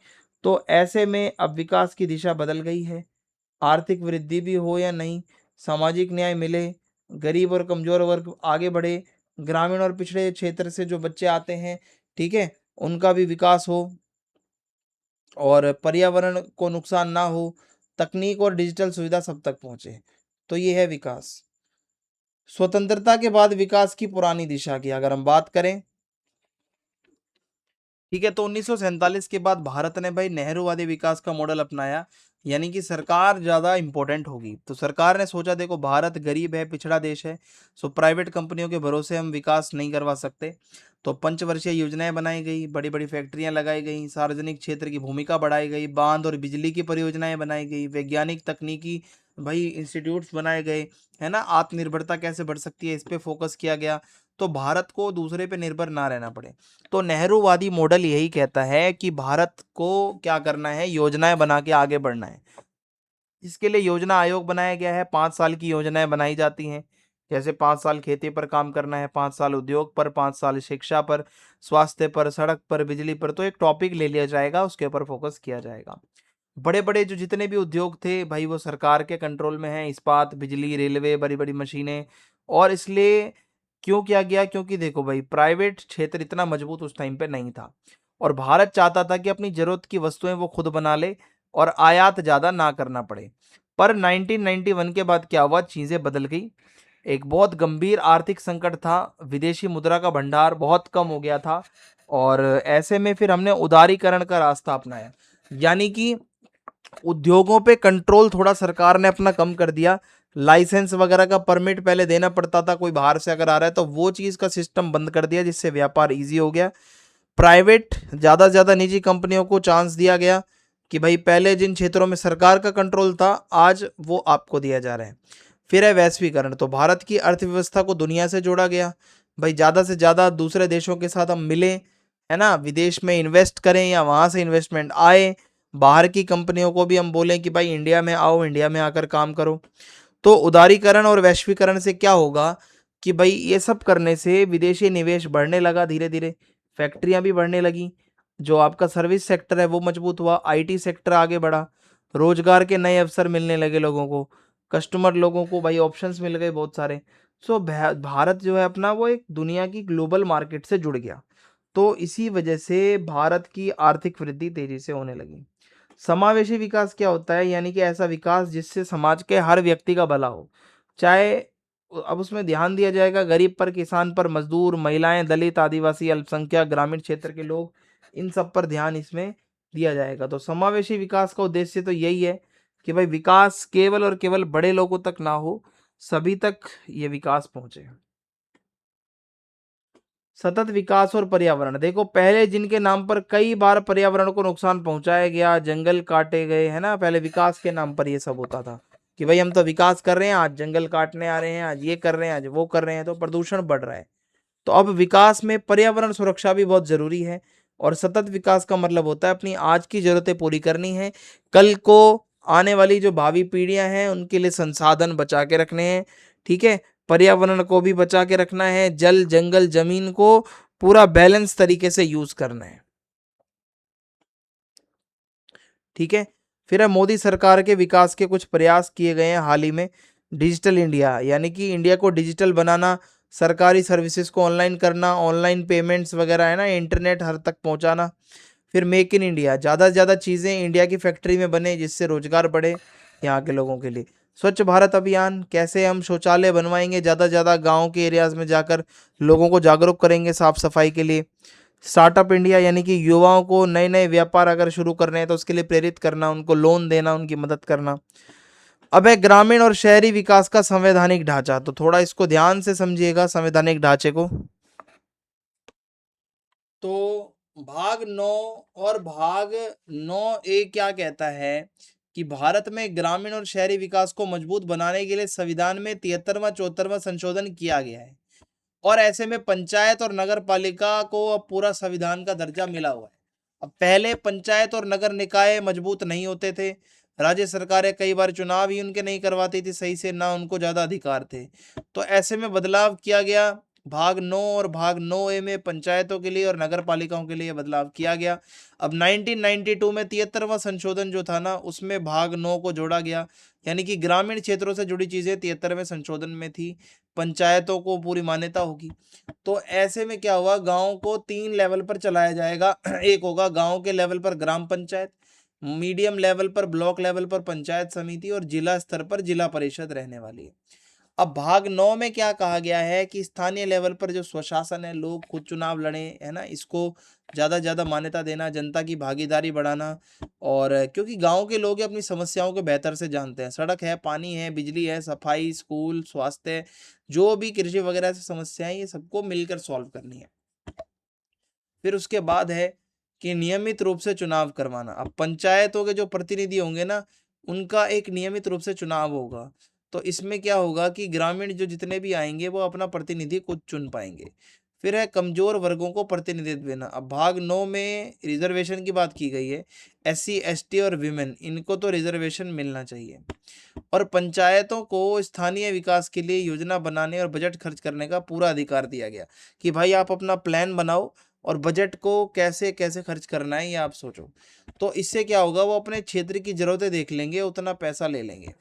तो ऐसे में अब विकास की दिशा बदल गई है। आर्थिक वृद्धि भी हो या नहीं, सामाजिक न्याय मिले, गरीब और कमजोर वर्ग आगे बढ़े, ग्रामीण और पिछड़े क्षेत्र से जो बच्चे आते हैं, ठीक है, उनका भी विकास हो, और पर्यावरण को नुकसान ना हो, तकनीक और डिजिटल सुविधा सब तक पहुंचे। तो ये है विकास। स्वतंत्रता के बाद विकास की पुरानी दिशा की अगर हम बात करें, ठीक है, तो 1947 के बाद भारत ने भाई नेहरूवादी विकास का मॉडल अपनाया, यानी कि सरकार ज्यादा इंपॉर्टेंट होगी। तो सरकार ने सोचा देखो भारत गरीब है, पिछड़ा देश है, सो प्राइवेट कंपनियों के भरोसे हम विकास नहीं करवा सकते। तो पंचवर्षीय योजनाएं बनाई गई, बड़ी बड़ी फैक्ट्रियां लगाई गई, सार्वजनिक क्षेत्र की भूमिका बढ़ाई गई, बांध और बिजली की परियोजनाएं बनाई गई, वैज्ञानिक तकनीकी भाई इंस्टीट्यूट्स बनाए गए, है ना, आत्मनिर्भरता कैसे बढ़ सकती है इस पे फोकस किया गया, तो भारत को दूसरे पे निर्भर ना रहना पड़े। तो नेहरूवादी मॉडल यही कहता है कि भारत को क्या करना है, योजनाएं बना के आगे बढ़ना है। इसके लिए योजना आयोग बनाया गया है, 5 साल की योजनाएं बनाई जाती हैं। जैसे 5 साल खेती पर काम करना है, 5 साल उद्योग पर, 5 साल शिक्षा पर, स्वास्थ्य पर, सड़क पर, बिजली पर, तो एक टॉपिक ले लिया जाएगा, उसके ऊपर फोकस किया जाएगा। बड़े बड़े जो जितने भी उद्योग थे भाई वो सरकार के कंट्रोल में है, इस्पात, बिजली, रेलवे, बड़ी बड़ी मशीनें। और इसलिए क्यों किया गया, क्योंकि देखो भाई प्राइवेट क्षेत्र इतना मजबूत उस टाइम पे नहीं था, और भारत चाहता था कि अपनी जरूरत की वस्तुएं वो खुद बना ले और आयात ज्यादा ना करना पड़े। पर 1991 के बाद क्या हुआ, चीजें बदल गई। एक बहुत गंभीर आर्थिक संकट था, विदेशी मुद्रा का भंडार बहुत कम हो गया था, और ऐसे में फिर हमने उदारीकरण का रास्ता अपनाया, यानी कि उद्योगों पे कंट्रोल थोड़ा सरकार ने अपना कम कर दिया। लाइसेंस वगैरह का परमिट पहले देना पड़ता था, कोई बाहर से अगर आ रहा है तो वो चीज का सिस्टम बंद कर दिया, जिससे व्यापार इजी हो गया। प्राइवेट ज्यादा से ज्यादा निजी कंपनियों को चांस दिया गया कि भाई पहले जिन क्षेत्रों में सरकार का कंट्रोल था आज वो आपको दिया जा रहा है। फिर है वैश्वीकरण, तो भारत की अर्थव्यवस्था को दुनिया से जोड़ा गया। भाई ज्यादा से ज्यादा दूसरे देशों के साथ हम मिले, है ना, विदेश में इन्वेस्ट करें या वहां से इन्वेस्टमेंट आए, बाहर की कंपनियों को भी हम बोलें कि भाई इंडिया में आओ, इंडिया में आकर काम करो। तो उदारीकरण और वैश्वीकरण से क्या होगा कि भाई ये सब करने से विदेशी निवेश बढ़ने लगा, धीरे धीरे फैक्ट्रियां भी बढ़ने लगी, जो आपका सर्विस सेक्टर है वो मजबूत हुआ, आईटी सेक्टर आगे बढ़ा, रोजगार के नए अवसर मिलने लगे लोगों को, कस्टमर लोगों को भाई ऑप्शंस मिल गए बहुत सारे। सो भारत जो है अपना वो एक दुनिया की ग्लोबल मार्केट से जुड़ गया। तो इसी वजह से भारत की आर्थिक वृद्धि तेजी से होने लगी। समावेशी विकास क्या होता है, यानी कि ऐसा विकास जिससे समाज के हर व्यक्ति का भला हो, चाहे अब उसमें ध्यान दिया जाएगा गरीब पर, किसान पर, मजदूर, महिलाएं, दलित, आदिवासी, अल्पसंख्यक, ग्रामीण क्षेत्र के लोग, इन सब पर ध्यान इसमें दिया जाएगा। तो समावेशी विकास का उद्देश्य तो यही है कि भाई विकास केवल और केवल बड़े लोगों तक ना हो, सभी तक ये विकास पहुंचे। सतत विकास और पर्यावरण, देखो पहले जिनके नाम पर कई बार पर्यावरण को नुकसान पहुंचाया गया, जंगल काटे गए, है ना, पहले विकास के नाम पर ये सब होता था कि भाई हम तो विकास कर रहे हैं, आज जंगल काटने आ रहे हैं, आज ये कर रहे हैं, आज वो कर रहे हैं, तो प्रदूषण बढ़ रहा है। तो अब विकास में पर्यावरण सुरक्षा भी बहुत जरूरी है, और सतत विकास का मतलब होता है अपनी आज की जरूरतें पूरी करनी है, कल को आने वाली जो भावी पीढ़ियां हैं उनके लिए संसाधन बचा के रखने हैं, ठीक है, पर्यावरण को भी बचा के रखना है, जल जंगल जमीन को पूरा बैलेंस तरीके से यूज करना है, ठीक है। फिर है मोदी सरकार के विकास के कुछ प्रयास किए गए हैं हाल ही में। डिजिटल इंडिया, यानी कि इंडिया को डिजिटल बनाना, सरकारी सर्विसेज को ऑनलाइन करना, ऑनलाइन पेमेंट्स वगैरह, है ना, इंटरनेट हर तक पहुंचाना। फिर मेक इन इंडिया, ज़्यादा से ज़्यादा चीज़ें इंडिया की फैक्ट्री में बने जिससे रोजगार बढ़े यहाँ के लोगों के लिए। स्वच्छ भारत अभियान, कैसे हम शौचालय बनवाएंगे, ज़्यादा से ज़्यादा गाँव के एरियाज में जाकर लोगों को जागरूक करेंगे साफ सफाई के लिए। स्टार्टअप इंडिया, यानी कि युवाओं को नए नए व्यापार अगर शुरू करने हैं तो उसके लिए प्रेरित करना, उनको लोन देना, उनकी मदद करना। अब है ग्रामीण और शहरी विकास का संवैधानिक ढांचा, तो थोड़ा इसको ध्यान से समझिएगा संवैधानिक ढांचे को। तो भाग 9 और भाग 9A क्या कहता है कि भारत में ग्रामीण और शहरी विकास को मजबूत बनाने के लिए संविधान में 73वां 74वां संशोधन किया गया है, और ऐसे में पंचायत और नगर पालिका को अब पूरा संविधान का दर्जा मिला हुआ है। अब पहले पंचायत और नगर निकाय मजबूत नहीं होते थे, राज्य सरकारें कई बार चुनाव ही उनके नहीं करवाती थी सही से, ना उनको ज्यादा अधिकार थे। तो ऐसे में बदलाव किया गया, भाग 9 और भाग 9A में पंचायतों के लिए और नगर पालिकाओं के लिए बदलाव किया गया। अब 1992 में 73वां संशोधन जो था ना, उसमें भाग 9 को जोड़ा गया, यानी कि ग्रामीण क्षेत्रों से जुड़ी चीजें 73वें संशोधन में थी, पंचायतों को पूरी मान्यता होगी। तो ऐसे में क्या हुआ, गाँव को 3 लेवल पर चलाया जाएगा। एक होगा गाँव के लेवल पर ग्राम पंचायत, मीडियम लेवल पर ब्लॉक लेवल पर पंचायत समिति और जिला स्तर पर जिला परिषद रहने वाली है। अब भाग 9 में क्या कहा गया है कि स्थानीय लेवल पर जो स्वशासन है, लोग खुद चुनाव लड़े, है ना, इसको ज़्यादा से ज़्यादा मान्यता देना, जनता की भागीदारी बढ़ाना। और क्योंकि गांव के लोग अपनी समस्याओं को बेहतर से जानते हैं, सड़क है, पानी है, बिजली है, सफाई, स्कूल, स्वास्थ्य, जो भी कृषि वगैरह से समस्याएं, ये सबको मिलकर सॉल्व करनी है। फिर उसके बाद है कि नियमित रूप से चुनाव करवाना। अब पंचायतों के जो प्रतिनिधि होंगे ना, उनका एक नियमित रूप से चुनाव होगा। तो इसमें क्या होगा कि ग्रामीण जो जितने भी आएंगे वो अपना प्रतिनिधि खुद चुन पाएंगे। फिर है कमजोर वर्गों को प्रतिनिधित्व देना। अब भाग 9 में रिजर्वेशन की बात की गई है। SC ST और विमेन, इनको तो रिजर्वेशन मिलना चाहिए। और पंचायतों को स्थानीय विकास के लिए योजना बनाने और बजट खर्च करने का पूरा अधिकार दिया गया कि भाई आप अपना प्लान बनाओ और बजट को कैसे कैसे खर्च करना है ये आप सोचो। तो इससे क्या होगा, वो अपने क्षेत्र की जरूरतें देख लेंगे, उतना पैसा ले लेंगे।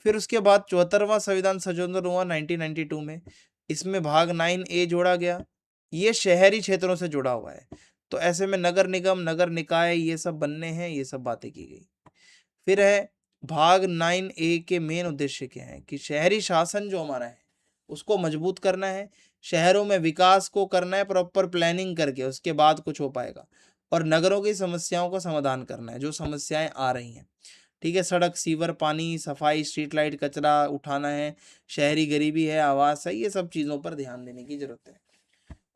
फिर उसके बाद 74वां संविधान संशोधन हुआ 1992 में। इसमें भाग 9A जोड़ा गया, ये शहरी क्षेत्रों से जुड़ा हुआ है। तो ऐसे में नगर निगम, नगर निकाय ये सब बनने हैं, ये सब बातें की गई। फिर है भाग 9A के मेन उद्देश्य क्या है कि शहरी शासन जो हमारा है उसको मजबूत करना है, शहरों में विकास को करना है प्रॉपर प्लानिंग करके, उसके बाद कुछ हो पाएगा। और नगरों की समस्याओं का समाधान करना है, जो समस्याएं आ रही हैं, ठीक है, सड़क, सीवर, पानी, सफाई, स्ट्रीट लाइट, कचरा उठाना है, शहरी गरीबी है, आवास है, ये सब चीज़ों पर ध्यान देने की जरूरत है।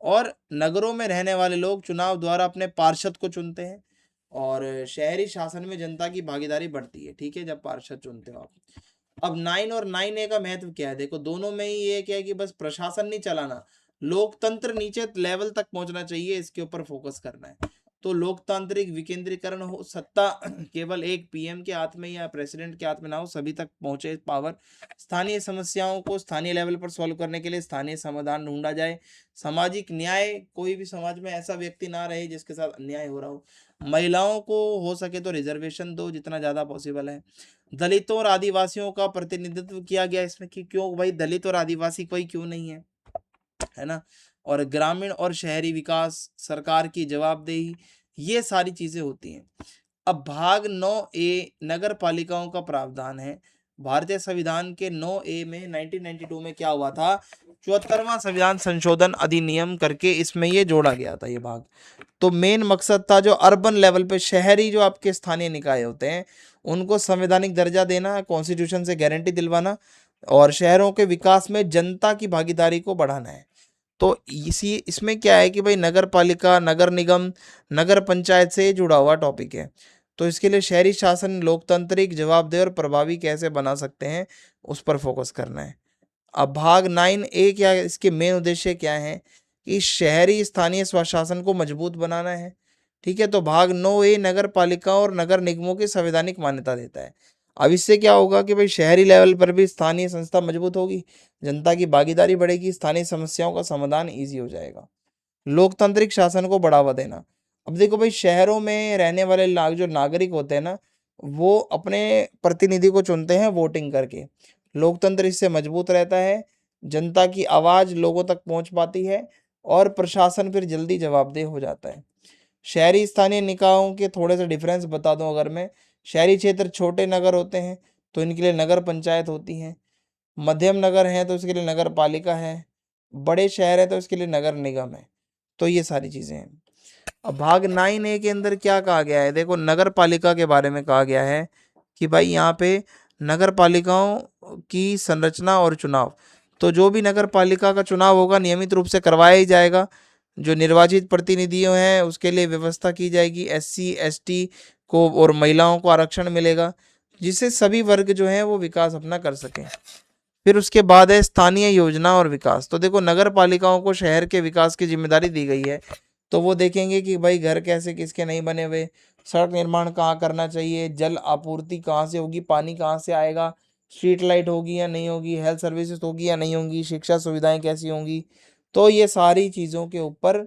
और नगरों में रहने वाले लोग चुनाव द्वारा अपने पार्षद को चुनते हैं और शहरी शासन में जनता की भागीदारी बढ़ती है, ठीक है, जब पार्षद चुनते हो आप। अब 9 और 9A का महत्व क्या है, देखो दोनों में ही ये क्या है कि बस प्रशासन नहीं चलाना, लोकतंत्र नीचे लेवल तक पहुंचना चाहिए, इसके ऊपर फोकस करना है। तो लोकतांत्रिक विकेंद्रीकरण हो, सत्ता केवल एक PM के हाथ में या प्रेसिडेंट के हाथ में ना हो, सभी तक पहुंचे पावर। स्थानीय समस्याओं को स्थानीय लेवल पर सॉल्व करने के लिए स्थानीय समाधान ढूंढा जाए। सामाजिक न्याय, कोई भी समाज में ऐसा व्यक्ति ना रहे जिसके साथ अन्याय हो रहा हो। महिलाओं को हो सके तो रिजर्वेशन दो जितना ज्यादा पॉसिबल है। दलितों और आदिवासियों का प्रतिनिधित्व किया गया इसमें कि क्यों भाई दलित और आदिवासी कोई क्यों नहीं है ना। और ग्रामीण और शहरी विकास, सरकार की जवाबदेही, ये सारी चीजें होती हैं। अब भाग 9A नगर पालिकाओं का प्रावधान है। भारतीय संविधान के 9A में 1992 में क्या हुआ था, 74वां संविधान संशोधन अधिनियम करके इसमें ये जोड़ा गया था ये भाग। तो मेन मकसद था जो अर्बन लेवल पे शहरी जो आपके स्थानीय निकाय होते हैं उनको संवैधानिक दर्जा देना, कॉन्स्टिट्यूशन से गारंटी दिलवाना और शहरों के विकास में जनता की भागीदारी को बढ़ाना है। तो इसी इसमें क्या है कि भाई नगर पालिका, नगर निगम, नगर पंचायत से जुड़ा हुआ टॉपिक है। तो इसके लिए शहरी शासन लोकतांत्रिक, जवाबदेह और प्रभावी कैसे बना सकते हैं उस पर फोकस करना है। अब भाग 9A क्या, इसके मेन उद्देश्य क्या है कि शहरी स्थानीय स्वशासन को मजबूत बनाना है, ठीक है। तो भाग 9A नगर पालिका और नगर निगमों की संवैधानिक मान्यता देता है। अब इससे क्या होगा कि भाई शहरी लेवल पर भी स्थानीय संस्था मजबूत होगी, जनता की भागीदारी बढ़ेगी, स्थानीय समस्याओं का समाधान ईजी हो जाएगा। लोकतांत्रिक शासन को बढ़ावा देना। अब देखो भाई शहरों में रहने वाले जो नागरिक होते हैं ना, वो अपने प्रतिनिधि को चुनते हैं वोटिंग करके। लोकतंत्र इससे मजबूत रहता है, जनता की आवाज लोगों तक पहुंच पाती है और प्रशासन फिर जल्दी जवाबदेह हो जाता है। शहरी स्थानीय निकायों के थोड़े से डिफरेंस बता दूं अगर मैं, शहरी क्षेत्र छोटे नगर होते हैं तो इनके लिए नगर पंचायत होती है, मध्यम नगर हैं तो इसके लिए नगर पालिका है, बड़े शहर है तो इसके लिए नगर निगम है। तो ये सारी चीजें हैं। अब भाग 9A के अंदर क्या कहा गया है, देखो नगर पालिका के बारे में कहा गया है कि भाई यहाँ पे नगर पालिकाओं की संरचना और चुनाव। तो जो भी नगर पालिका का चुनाव होगा नियमित रूप से करवाया ही जाएगा। जो निर्वाचित प्रतिनिधियों हैं उसके लिए व्यवस्था की जाएगी, SC ST को और महिलाओं को आरक्षण मिलेगा, जिससे सभी वर्ग जो हैं वो विकास अपना कर सकें। फिर उसके बाद है स्थानीय योजना और विकास। तो देखो नगर पालिकाओं को शहर के विकास की जिम्मेदारी दी गई है। तो वो देखेंगे कि भाई घर कैसे किसके नहीं बने हुए, सड़क निर्माण कहाँ करना चाहिए, जल आपूर्ति कहाँ से होगी, पानी कहाँ से आएगा, स्ट्रीट लाइट होगी या नहीं होगी, हेल्थ सर्विसेज होगी या नहीं होगी, शिक्षा सुविधाएं कैसी होंगी। तो ये सारी चीजों के ऊपर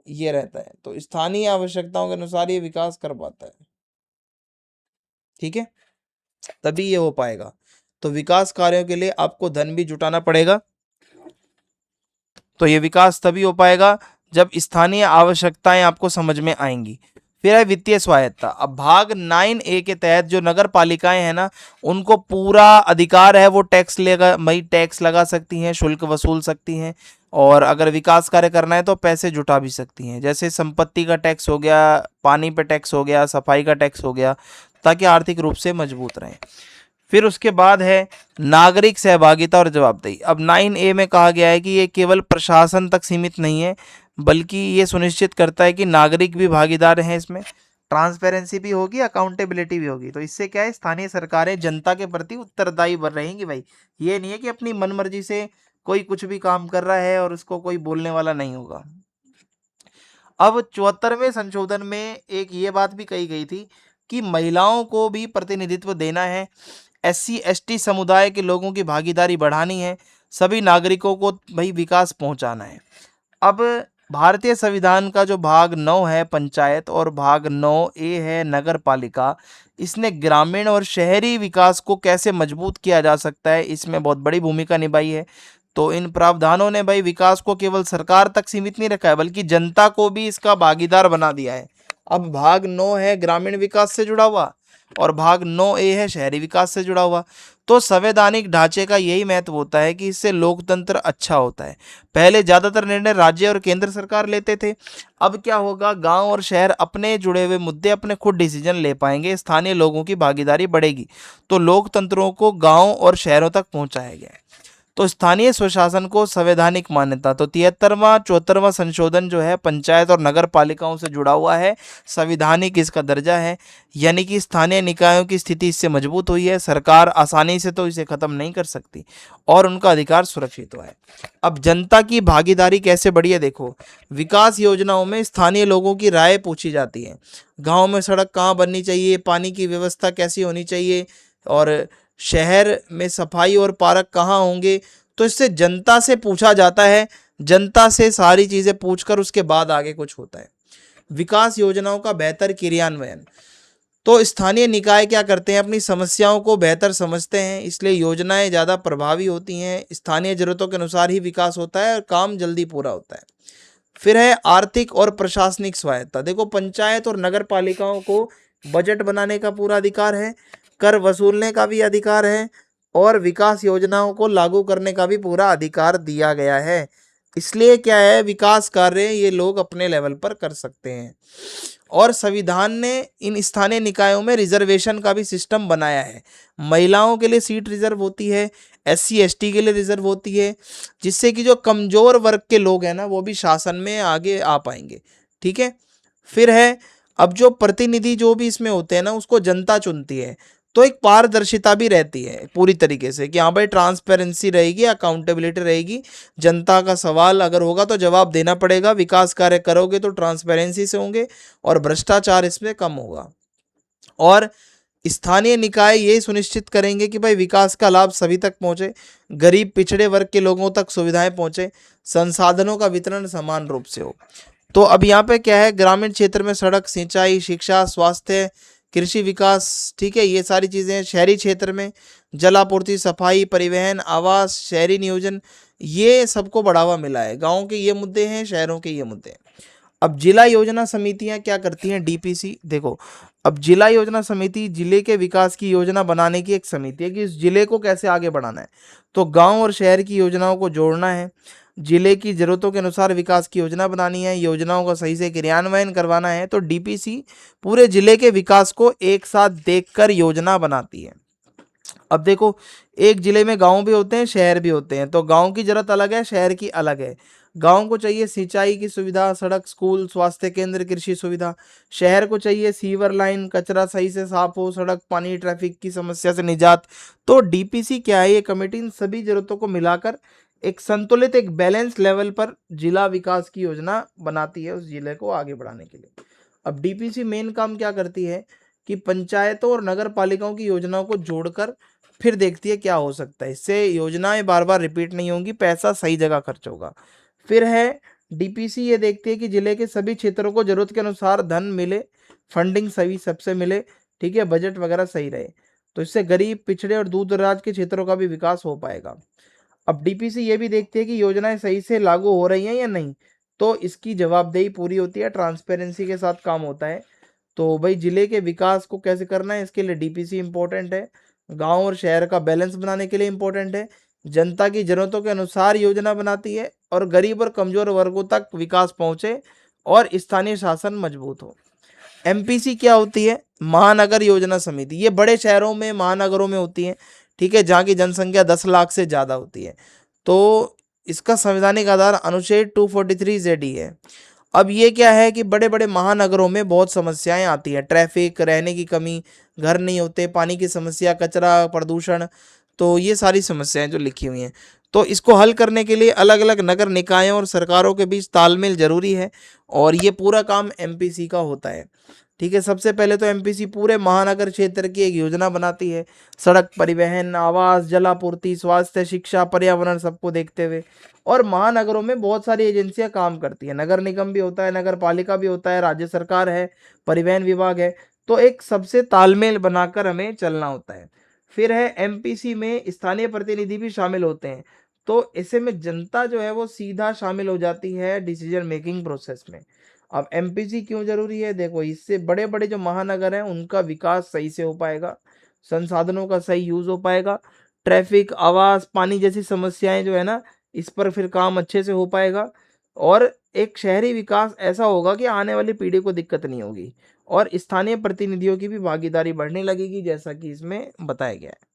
ये रहता है, तो स्थानीय आवश्यकताओं के अनुसार ये विकास कर पाता है। ठीक है, तभी ये हो पाएगा। तो विकास कार्यों के लिए आपको धन भी जुटाना पड़ेगा। तो ये विकास तभी हो पाएगा जब स्थानीय आवश्यकताएं आपको समझ में आएंगी। फिर है वित्तीय स्वायत्ता। अब भाग 9A के तहत जो नगर पालिकाएं हैं ना, उनको पूरा अधिकार है, वो टैक्स लेगा, वही टैक्स लगा सकती हैं, शुल्क वसूल सकती हैं, और अगर विकास कार्य करना है तो पैसे जुटा भी सकती हैं। जैसे संपत्ति का टैक्स हो गया, पानी पे टैक्स हो गया, सफाई का टैक्स हो गया, ताकि आर्थिक रूप से मजबूत रहें। फिर उसके बाद है नागरिक सहभागिता और जवाबदेही। अब 9A में कहा गया है कि ये केवल प्रशासन तक सीमित नहीं है, बल्कि ये सुनिश्चित करता है कि नागरिक भी भागीदार हैं इसमें, ट्रांसपेरेंसी भी होगी, अकाउंटेबिलिटी भी होगी। तो इससे क्या है, स्थानीय सरकारें जनता के प्रति उत्तरदायी बन रहेंगी भाई। ये नहीं है कि अपनी मनमर्जी से कोई कुछ भी काम कर रहा है और उसको कोई बोलने वाला नहीं होगा। अब 74वें संशोधन में एक ये बात भी कही गई थी कि महिलाओं को भी प्रतिनिधित्व देना है, SC ST समुदाय के लोगों की भागीदारी बढ़ानी है, सभी नागरिकों को भाई विकास पहुंचाना है। अब भारतीय संविधान का जो भाग 9 है पंचायत, और भाग 9A है नगर पालिका, इसने ग्रामीण और शहरी विकास को कैसे मजबूत किया जा सकता है, इसमें बहुत बड़ी भूमिका निभाई है। तो इन प्रावधानों ने भाई विकास को केवल सरकार तक सीमित नहीं रखा है, बल्कि जनता को भी इसका भागीदार बना दिया है। अब भाग 9 है ग्रामीण विकास से जुड़ा हुआ, और भाग 9A है शहरी विकास से जुड़ा हुआ। तो संवैधानिक ढांचे का यही महत्व होता है कि इससे लोकतंत्र अच्छा होता है। पहले ज्यादातर निर्णय राज्य और केंद्र सरकार लेते थे, अब क्या होगा, गांव और शहर अपने जुड़े हुए मुद्दे अपने खुद डिसीजन ले पाएंगे, स्थानीय लोगों की भागीदारी बढ़ेगी। तो लोकतंत्रों को गांव और शहरों तक पहुंचाया गया है। तो स्थानीय स्वशासन को संवैधानिक मान्यता, तो 73वां 74वां संशोधन जो है पंचायत और नगर पालिकाओं से जुड़ा हुआ है, संविधानिक इसका दर्जा है, यानी कि स्थानीय निकायों की स्थिति इससे मजबूत हुई है, सरकार आसानी से तो इसे खत्म नहीं कर सकती, और उनका अधिकार सुरक्षित हुआ है। अब जनता की भागीदारी कैसे बढ़ी है, देखो, विकास योजनाओं में स्थानीय लोगों की राय पूछी जाती है। गाँव में सड़क कहाँ बननी चाहिए, पानी की व्यवस्था कैसी होनी चाहिए, और शहर में सफाई और पार्क कहाँ होंगे, तो इससे जनता से पूछा जाता है, जनता से सारी चीजें पूछकर उसके बाद आगे कुछ होता है। विकास योजनाओं का बेहतर क्रियान्वयन, तो स्थानीय निकाय क्या करते हैं, अपनी समस्याओं को बेहतर समझते हैं, इसलिए योजनाएं ज़्यादा प्रभावी होती हैं, स्थानीय जरूरतों के अनुसार ही विकास होता है और काम जल्दी पूरा होता है। फिर है आर्थिक और प्रशासनिक स्वायत्ता। देखो, पंचायत और नगर पालिकाओं को बजट बनाने का पूरा अधिकार है, कर वसूलने का भी अधिकार है, और विकास योजनाओं को लागू करने का भी पूरा अधिकार दिया गया है। इसलिए क्या है, विकास कार्य ये लोग अपने लेवल पर कर सकते हैं। और संविधान ने इन स्थानीय निकायों में रिजर्वेशन का भी सिस्टम बनाया है। महिलाओं के लिए सीट रिजर्व होती है, SC ST के लिए रिजर्व होती है, जिससे कि जो कमजोर वर्ग के लोग हैं ना, वो भी शासन में आगे आ पाएंगे। ठीक है, फिर है, अब जो प्रतिनिधि जो भी इसमें होते हैं ना, उसको जनता चुनती है, तो एक पारदर्शिता भी रहती है पूरी तरीके से, कि हाँ भाई ट्रांसपेरेंसी रहेगी, अकाउंटेबिलिटी रहेगी, जनता का सवाल अगर होगा तो जवाब देना पड़ेगा, विकास कार्य करोगे तो ट्रांसपेरेंसी से होंगे, और भ्रष्टाचार इसमें कम होगा। और स्थानीय निकाय ये सुनिश्चित करेंगे कि भाई विकास का लाभ सभी तक पहुंचे, गरीब पिछड़े वर्ग के लोगों तक सुविधाएं पहुंचे, संसाधनों का वितरण समान रूप से हो। तो अब यहाँ पे क्या है, ग्रामीण क्षेत्र में सड़क, सिंचाई, शिक्षा, स्वास्थ्य, कृषि विकास, ठीक है, ये सारी चीज़ें। शहरी क्षेत्र में जलापूर्ति, सफाई, परिवहन, आवास, शहरी नियोजन, ये सबको बढ़ावा मिला है। गाँव के ये मुद्दे हैं, शहरों के ये मुद्दे हैं। अब जिला योजना समितियां क्या करती हैं, DPC। देखो, अब जिला योजना समिति जिले के विकास की योजना बनाने की एक समिति है कि इस जिले को कैसे आगे बढ़ाना है। तो गांव और शहर की योजनाओं को जोड़ना है, जिले की जरूरतों के अनुसार विकास की योजना बनानी है, योजनाओं का सही से क्रियान्वयन करवाना है। तो DPC पूरे जिले के विकास को एक साथ देखकर योजना बनाती है। अब देखो, एक जिले में गांव भी होते हैं, शहर भी होते हैं, तो गांव की जरूरत अलग है, शहर की अलग है। गांव को चाहिए सिंचाई की सुविधा, सड़क, स्कूल, स्वास्थ्य केंद्र, कृषि सुविधा। शहर को चाहिए सीवर लाइन, कचरा सही से साफ हो, सड़क, पानी, ट्रैफिक की समस्या से निजात। तो DPC क्या है, ये कमेटी इन सभी जरूरतों को मिलाकर एक संतुलित, एक बैलेंस लेवल पर जिला विकास की योजना बनाती है, उस जिले को आगे बढ़ाने के लिए। अब DPC मेन काम क्या करती है कि पंचायतों और नगर पालिकाओं की योजनाओं को जोड़कर फिर देखती है क्या हो सकता है, इससे योजनाएं बार बार रिपीट नहीं होंगी, पैसा सही जगह खर्च होगा। फिर है डीपीसी, ये देखती है कि जिले के सभी क्षेत्रों को जरूरत के अनुसार धन मिले, फंडिंग सही सबसे मिले, ठीक है, बजट वगैरह सही रहे। तो इससे गरीब, पिछड़े और दूर दराज के क्षेत्रों का भी विकास हो पाएगा। अब डीपीसी ये भी देखती है कि योजनाएं सही से लागू हो रही हैं या नहीं, तो इसकी जवाबदेही पूरी होती है, ट्रांसपेरेंसी के साथ काम होता है। तो भाई जिले के विकास को कैसे करना है, इसके लिए डीपीसी इंपॉर्टेंट है। गांव और शहर का बैलेंस बनाने के लिए इंपॉर्टेंट है। जनता की जरूरतों के अनुसार योजना बनाती है और गरीब और कमजोर वर्गों तक विकास पहुंचे और स्थानीय शासन मजबूत हो। एमपीसी क्या होती है? महानगर योजना समिति। ये बड़े शहरों में, महानगरों में होती है, ठीक है, जहाँ की जनसंख्या 10 लाख से ज़्यादा होती है। तो इसका संवैधानिक आधार अनुच्छेद 243 जेडी है। अब ये क्या है कि बड़े बड़े महानगरों में बहुत समस्याएं आती हैं, ट्रैफिक, रहने की कमी, घर नहीं होते, पानी की समस्या, कचरा, प्रदूषण, तो ये सारी समस्याएं जो लिखी हुई हैं। तो इसको हल करने के लिए अलग अलग नगर निकायों और सरकारों के बीच तालमेल जरूरी है और ये पूरा काम एमपीसी का होता है। ठीक है, सबसे पहले तो एमपीसी पूरे महानगर क्षेत्र की एक योजना बनाती है, सड़क, परिवहन, आवास, जलापूर्ति, स्वास्थ्य, शिक्षा, पर्यावरण सबको देखते हुए। और महानगरों में बहुत सारी एजेंसियां काम करती है, नगर निगम भी होता है, नगर पालिका भी होता है, राज्य सरकार है, परिवहन विभाग है। तो एक सबसे तालमेल बनाकर हमें चलना होता है। फिर है एमपीसी में स्थानीय प्रतिनिधि भी शामिल होते हैं। तो ऐसे में जनता जो है वो सीधा शामिल हो जाती है डिसीजन मेकिंग प्रोसेस में। अब एमपीसी क्यों जरूरी है? देखो, इससे बड़े बड़े जो महानगर हैं उनका विकास सही से हो पाएगा, संसाधनों का सही यूज हो पाएगा, ट्रैफिक, आवास, पानी जैसी समस्याएं जो है ना, इस पर फिर काम अच्छे से हो पाएगा। और एक शहरी विकास ऐसा होगा कि आने वाली पीढ़ी को दिक्कत नहीं होगी और स्थानीय प्रतिनिधियों की भी भागीदारी बढ़ने लगेगी, जैसा कि इसमें बताया गया है।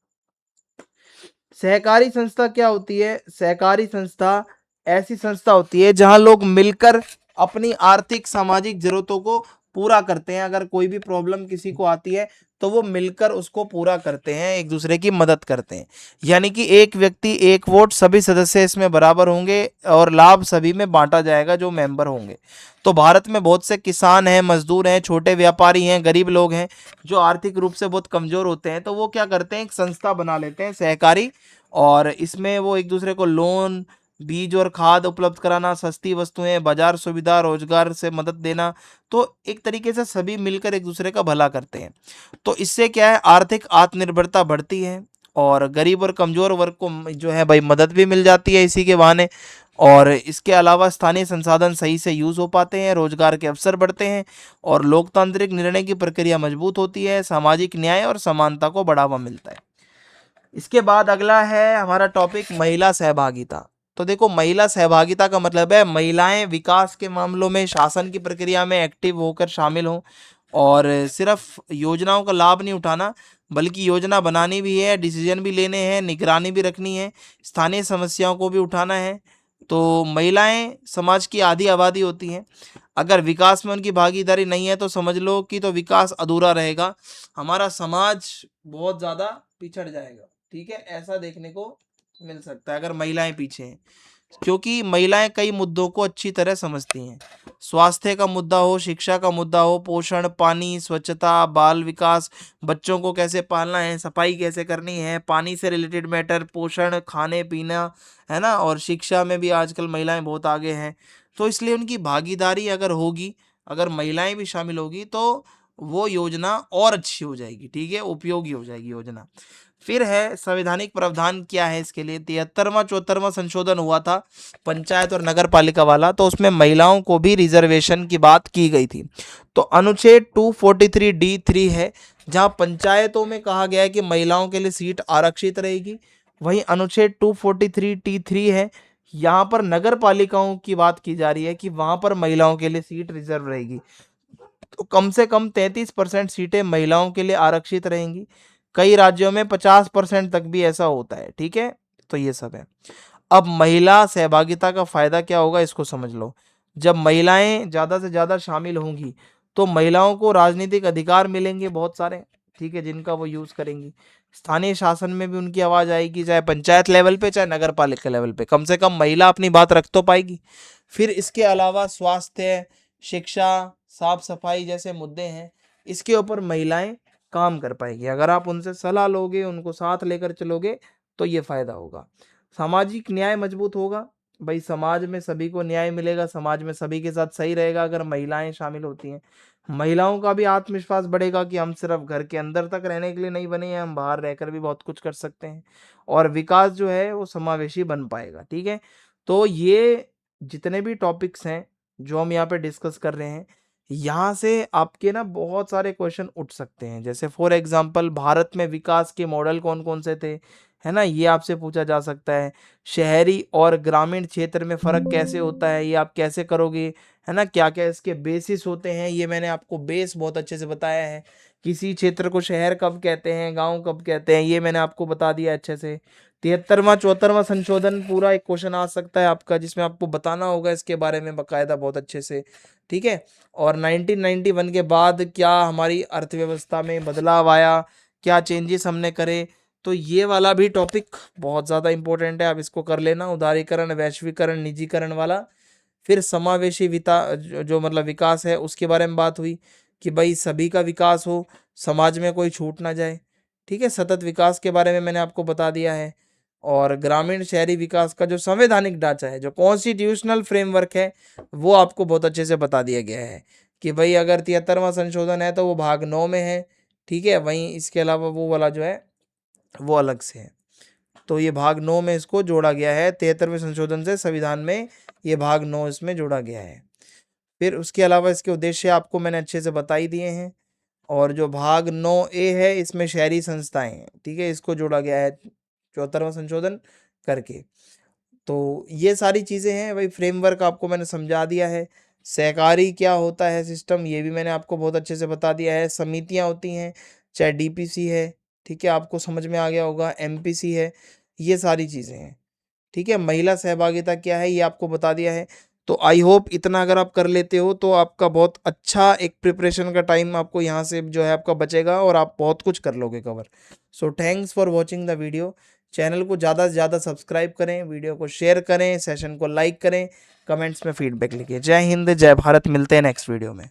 सहकारी संस्था क्या होती है? सहकारी संस्था ऐसी संस्था होती है जहां लोग मिलकर अपनी आर्थिक, सामाजिक जरूरतों को पूरा करते हैं। अगर कोई भी प्रॉब्लम किसी को आती है तो वो मिलकर उसको पूरा करते हैं, एक दूसरे की मदद करते हैं। यानी कि एक व्यक्ति एक वोट, सभी सदस्य इसमें बराबर होंगे और लाभ सभी में बांटा जाएगा जो मेंबर होंगे। तो भारत में बहुत से किसान हैं, मजदूर हैं, छोटे व्यापारी हैं, गरीब लोग हैं जो आर्थिक रूप से बहुत कमजोर होते हैं। तो वो क्या करते हैं, एक संस्था बना लेते हैं, सहकारी, और इसमें वो एक दूसरे को लोन, बीज और खाद उपलब्ध कराना, सस्ती वस्तुएं, बाजार सुविधा, रोजगार से मदद देना। तो एक तरीके से सभी मिलकर एक दूसरे का भला करते हैं। तो इससे क्या है, आर्थिक आत्मनिर्भरता बढ़ती है और गरीब और कमजोर वर्ग को जो है भाई मदद भी मिल जाती है इसी के बहाने। और इसके अलावा स्थानीय संसाधन सही से यूज हो पाते हैं, रोजगार के अवसर बढ़ते हैं और लोकतांत्रिक निर्णय की प्रक्रिया मजबूत होती है, सामाजिक न्याय और समानता को बढ़ावा मिलता है। इसके बाद अगला है हमारा टॉपिक, महिला सहभागिता। तो देखो, महिला सहभागिता का मतलब है महिलाएं विकास के मामलों में, शासन की प्रक्रिया में एक्टिव होकर शामिल हों और सिर्फ योजनाओं का लाभ नहीं उठाना बल्कि योजना बनानी भी है, डिसीजन भी लेने हैं, निगरानी भी रखनी है, स्थानीय समस्याओं को भी उठाना है। तो महिलाएं समाज की आधी आबादी होती हैं। अगर विकास में उनकी भागीदारी नहीं है तो समझ लो कि तो विकास अधूरा रहेगा, हमारा समाज बहुत ज़्यादा पिछड़ जाएगा। ठीक है, ऐसा देखने को मिल सकता है अगर महिलाएं पीछे हैं, क्योंकि महिलाएं कई मुद्दों को अच्छी तरह समझती हैं। स्वास्थ्य का मुद्दा हो, शिक्षा का मुद्दा हो, पोषण, पानी, स्वच्छता, बाल विकास, बच्चों को कैसे पालना है, सफाई कैसे करनी है, पानी से रिलेटेड मैटर, पोषण, खाने पीना, है ना, और शिक्षा में भी आजकल महिलाएं बहुत आगे हैं। तो इसलिए उनकी भागीदारी अगर होगी, अगर महिलाएं भी शामिल होगी तो वो योजना और अच्छी हो जाएगी, ठीक है, उपयोगी हो जाएगी योजना। फिर है संवैधानिक प्रावधान क्या है इसके लिए। 73वां 74वां संशोधन हुआ था पंचायत और नगर पालिका वाला, तो उसमें महिलाओं को भी रिजर्वेशन की बात की गई थी। तो अनुच्छेद 243D3 है, जहां पंचायतों में कहा गया है कि महिलाओं के लिए सीट आरक्षित रहेगी। वहीं अनुच्छेद 243T3 है, यहाँ पर नगर पालिकाओं की बात की जा रही है कि वहां पर महिलाओं के लिए सीट रिजर्व रहेगी। तो कम से कम 33% सीटें महिलाओं के लिए आरक्षित रहेंगी। कई राज्यों में 50% तक भी ऐसा होता है। ठीक है, तो ये सब है। अब महिला सहभागिता का फायदा क्या होगा इसको समझ लो। जब महिलाएं ज़्यादा से ज़्यादा शामिल होंगी तो महिलाओं को राजनीतिक अधिकार मिलेंगे बहुत सारे, ठीक है, जिनका वो यूज़ करेंगी। स्थानीय शासन में भी उनकी आवाज़ आएगी, चाहे पंचायत लेवल पे चाहे नगर पालिका लेवल पे, कम से कम महिला अपनी बात रख तो पाएगी। फिर इसके अलावा स्वास्थ्य, शिक्षा, साफ सफाई जैसे मुद्दे हैं, इसके ऊपर महिलाएं काम कर पाएगी। अगर आप उनसे सलाह लोगे, उनको साथ लेकर चलोगे तो ये फायदा होगा। सामाजिक न्याय मजबूत होगा, भाई समाज में सभी को न्याय मिलेगा, समाज में सभी के साथ सही रहेगा अगर महिलाएं शामिल होती हैं। महिलाओं का भी आत्मविश्वास बढ़ेगा कि हम सिर्फ घर के अंदर तक रहने के लिए नहीं बने हैं, हम बाहर रहकर भी बहुत कुछ कर सकते हैं, और विकास जो है वो समावेशी बन पाएगा। ठीक है, तो ये जितने भी टॉपिक्स हैं जो हम यहाँ पे डिस्कस कर रहे हैं, यहाँ से आपके ना बहुत सारे क्वेश्चन उठ सकते हैं। जैसे फॉर एग्जांपल भारत में विकास के मॉडल कौन कौन से थे, है ना, ये आपसे पूछा जा सकता है। शहरी और ग्रामीण क्षेत्र में फर्क कैसे होता है, ये आप कैसे करोगे, है ना, क्या क्या इसके बेसिस होते हैं, ये मैंने आपको बेस बहुत अच्छे से बताया है। किसी क्षेत्र को शहर कब कहते हैं, गांव कब कहते हैं, ये मैंने आपको बता दिया अच्छे से। 73वां 74वां संशोधन पूरा एक क्वेश्चन आ सकता है आपका, जिसमें आपको बताना होगा इसके बारे में बकायदा बहुत अच्छे से। ठीक है, और 1991 के बाद क्या हमारी अर्थव्यवस्था में बदलाव आया, क्या चेंजेस हमने करे, तो ये वाला भी टॉपिक बहुत ज़्यादा इंपॉर्टेंट है, आप इसको कर लेना। उदारीकरण, वैश्वीकरण, निजीकरण वाला। फिर समावेशी जो मतलब विकास है उसके बारे में बात हुई कि भाई सभी का विकास हो, समाज में कोई छूट ना जाए। ठीक है, सतत विकास के बारे में मैंने आपको बता दिया है। और ग्रामीण शहरी विकास का जो संवैधानिक ढांचा है, जो कॉन्स्टिट्यूशनल फ्रेमवर्क है, वो आपको बहुत अच्छे से बता दिया गया है कि भाई अगर 73वां संशोधन है तो वो भाग 9 में है। ठीक है, वहीं इसके अलावा वो वाला जो है वो अलग से है, तो ये भाग 9 में इसको जोड़ा गया है। 73वें संशोधन से संविधान में ये भाग 9 इसमें जोड़ा गया है। फिर उसके अलावा इसके उद्देश्य आपको मैंने अच्छे से बता ही दिए हैं। और जो भाग 9A है, इसमें शहरी संस्थाएं हैं। ठीक है, इसको जोड़ा गया है 74वां संशोधन करके। तो ये सारी चीज़ें हैं भाई, फ्रेमवर्क आपको मैंने समझा दिया है। सहकारी क्या होता है सिस्टम, ये भी मैंने आपको बहुत अच्छे से बता दिया है। समितियां होती हैं, चाहे डीपीसी है, ठीक है, आपको समझ में आ गया होगा, एमपीसी है, ये सारी चीज़ें हैं। ठीक है, महिला सहभागिता क्या है ये आपको बता दिया है। तो आई होप इतना अगर आप कर लेते हो तो आपका बहुत अच्छा एक प्रिपरेशन का टाइम आपको यहाँ से जो है आपका बचेगा, और आप बहुत कुछ कर लोगे cover. So thanks for watching the video. Channel को ज़्यादा से ज़्यादा सब्सक्राइब करें, वीडियो को शेयर करें, सेशन को लाइक करें, कमेंट्स में फीडबैक लिखिए। जय हिंद, जय भारत, मिलते हैं नेक्स्ट वीडियो में।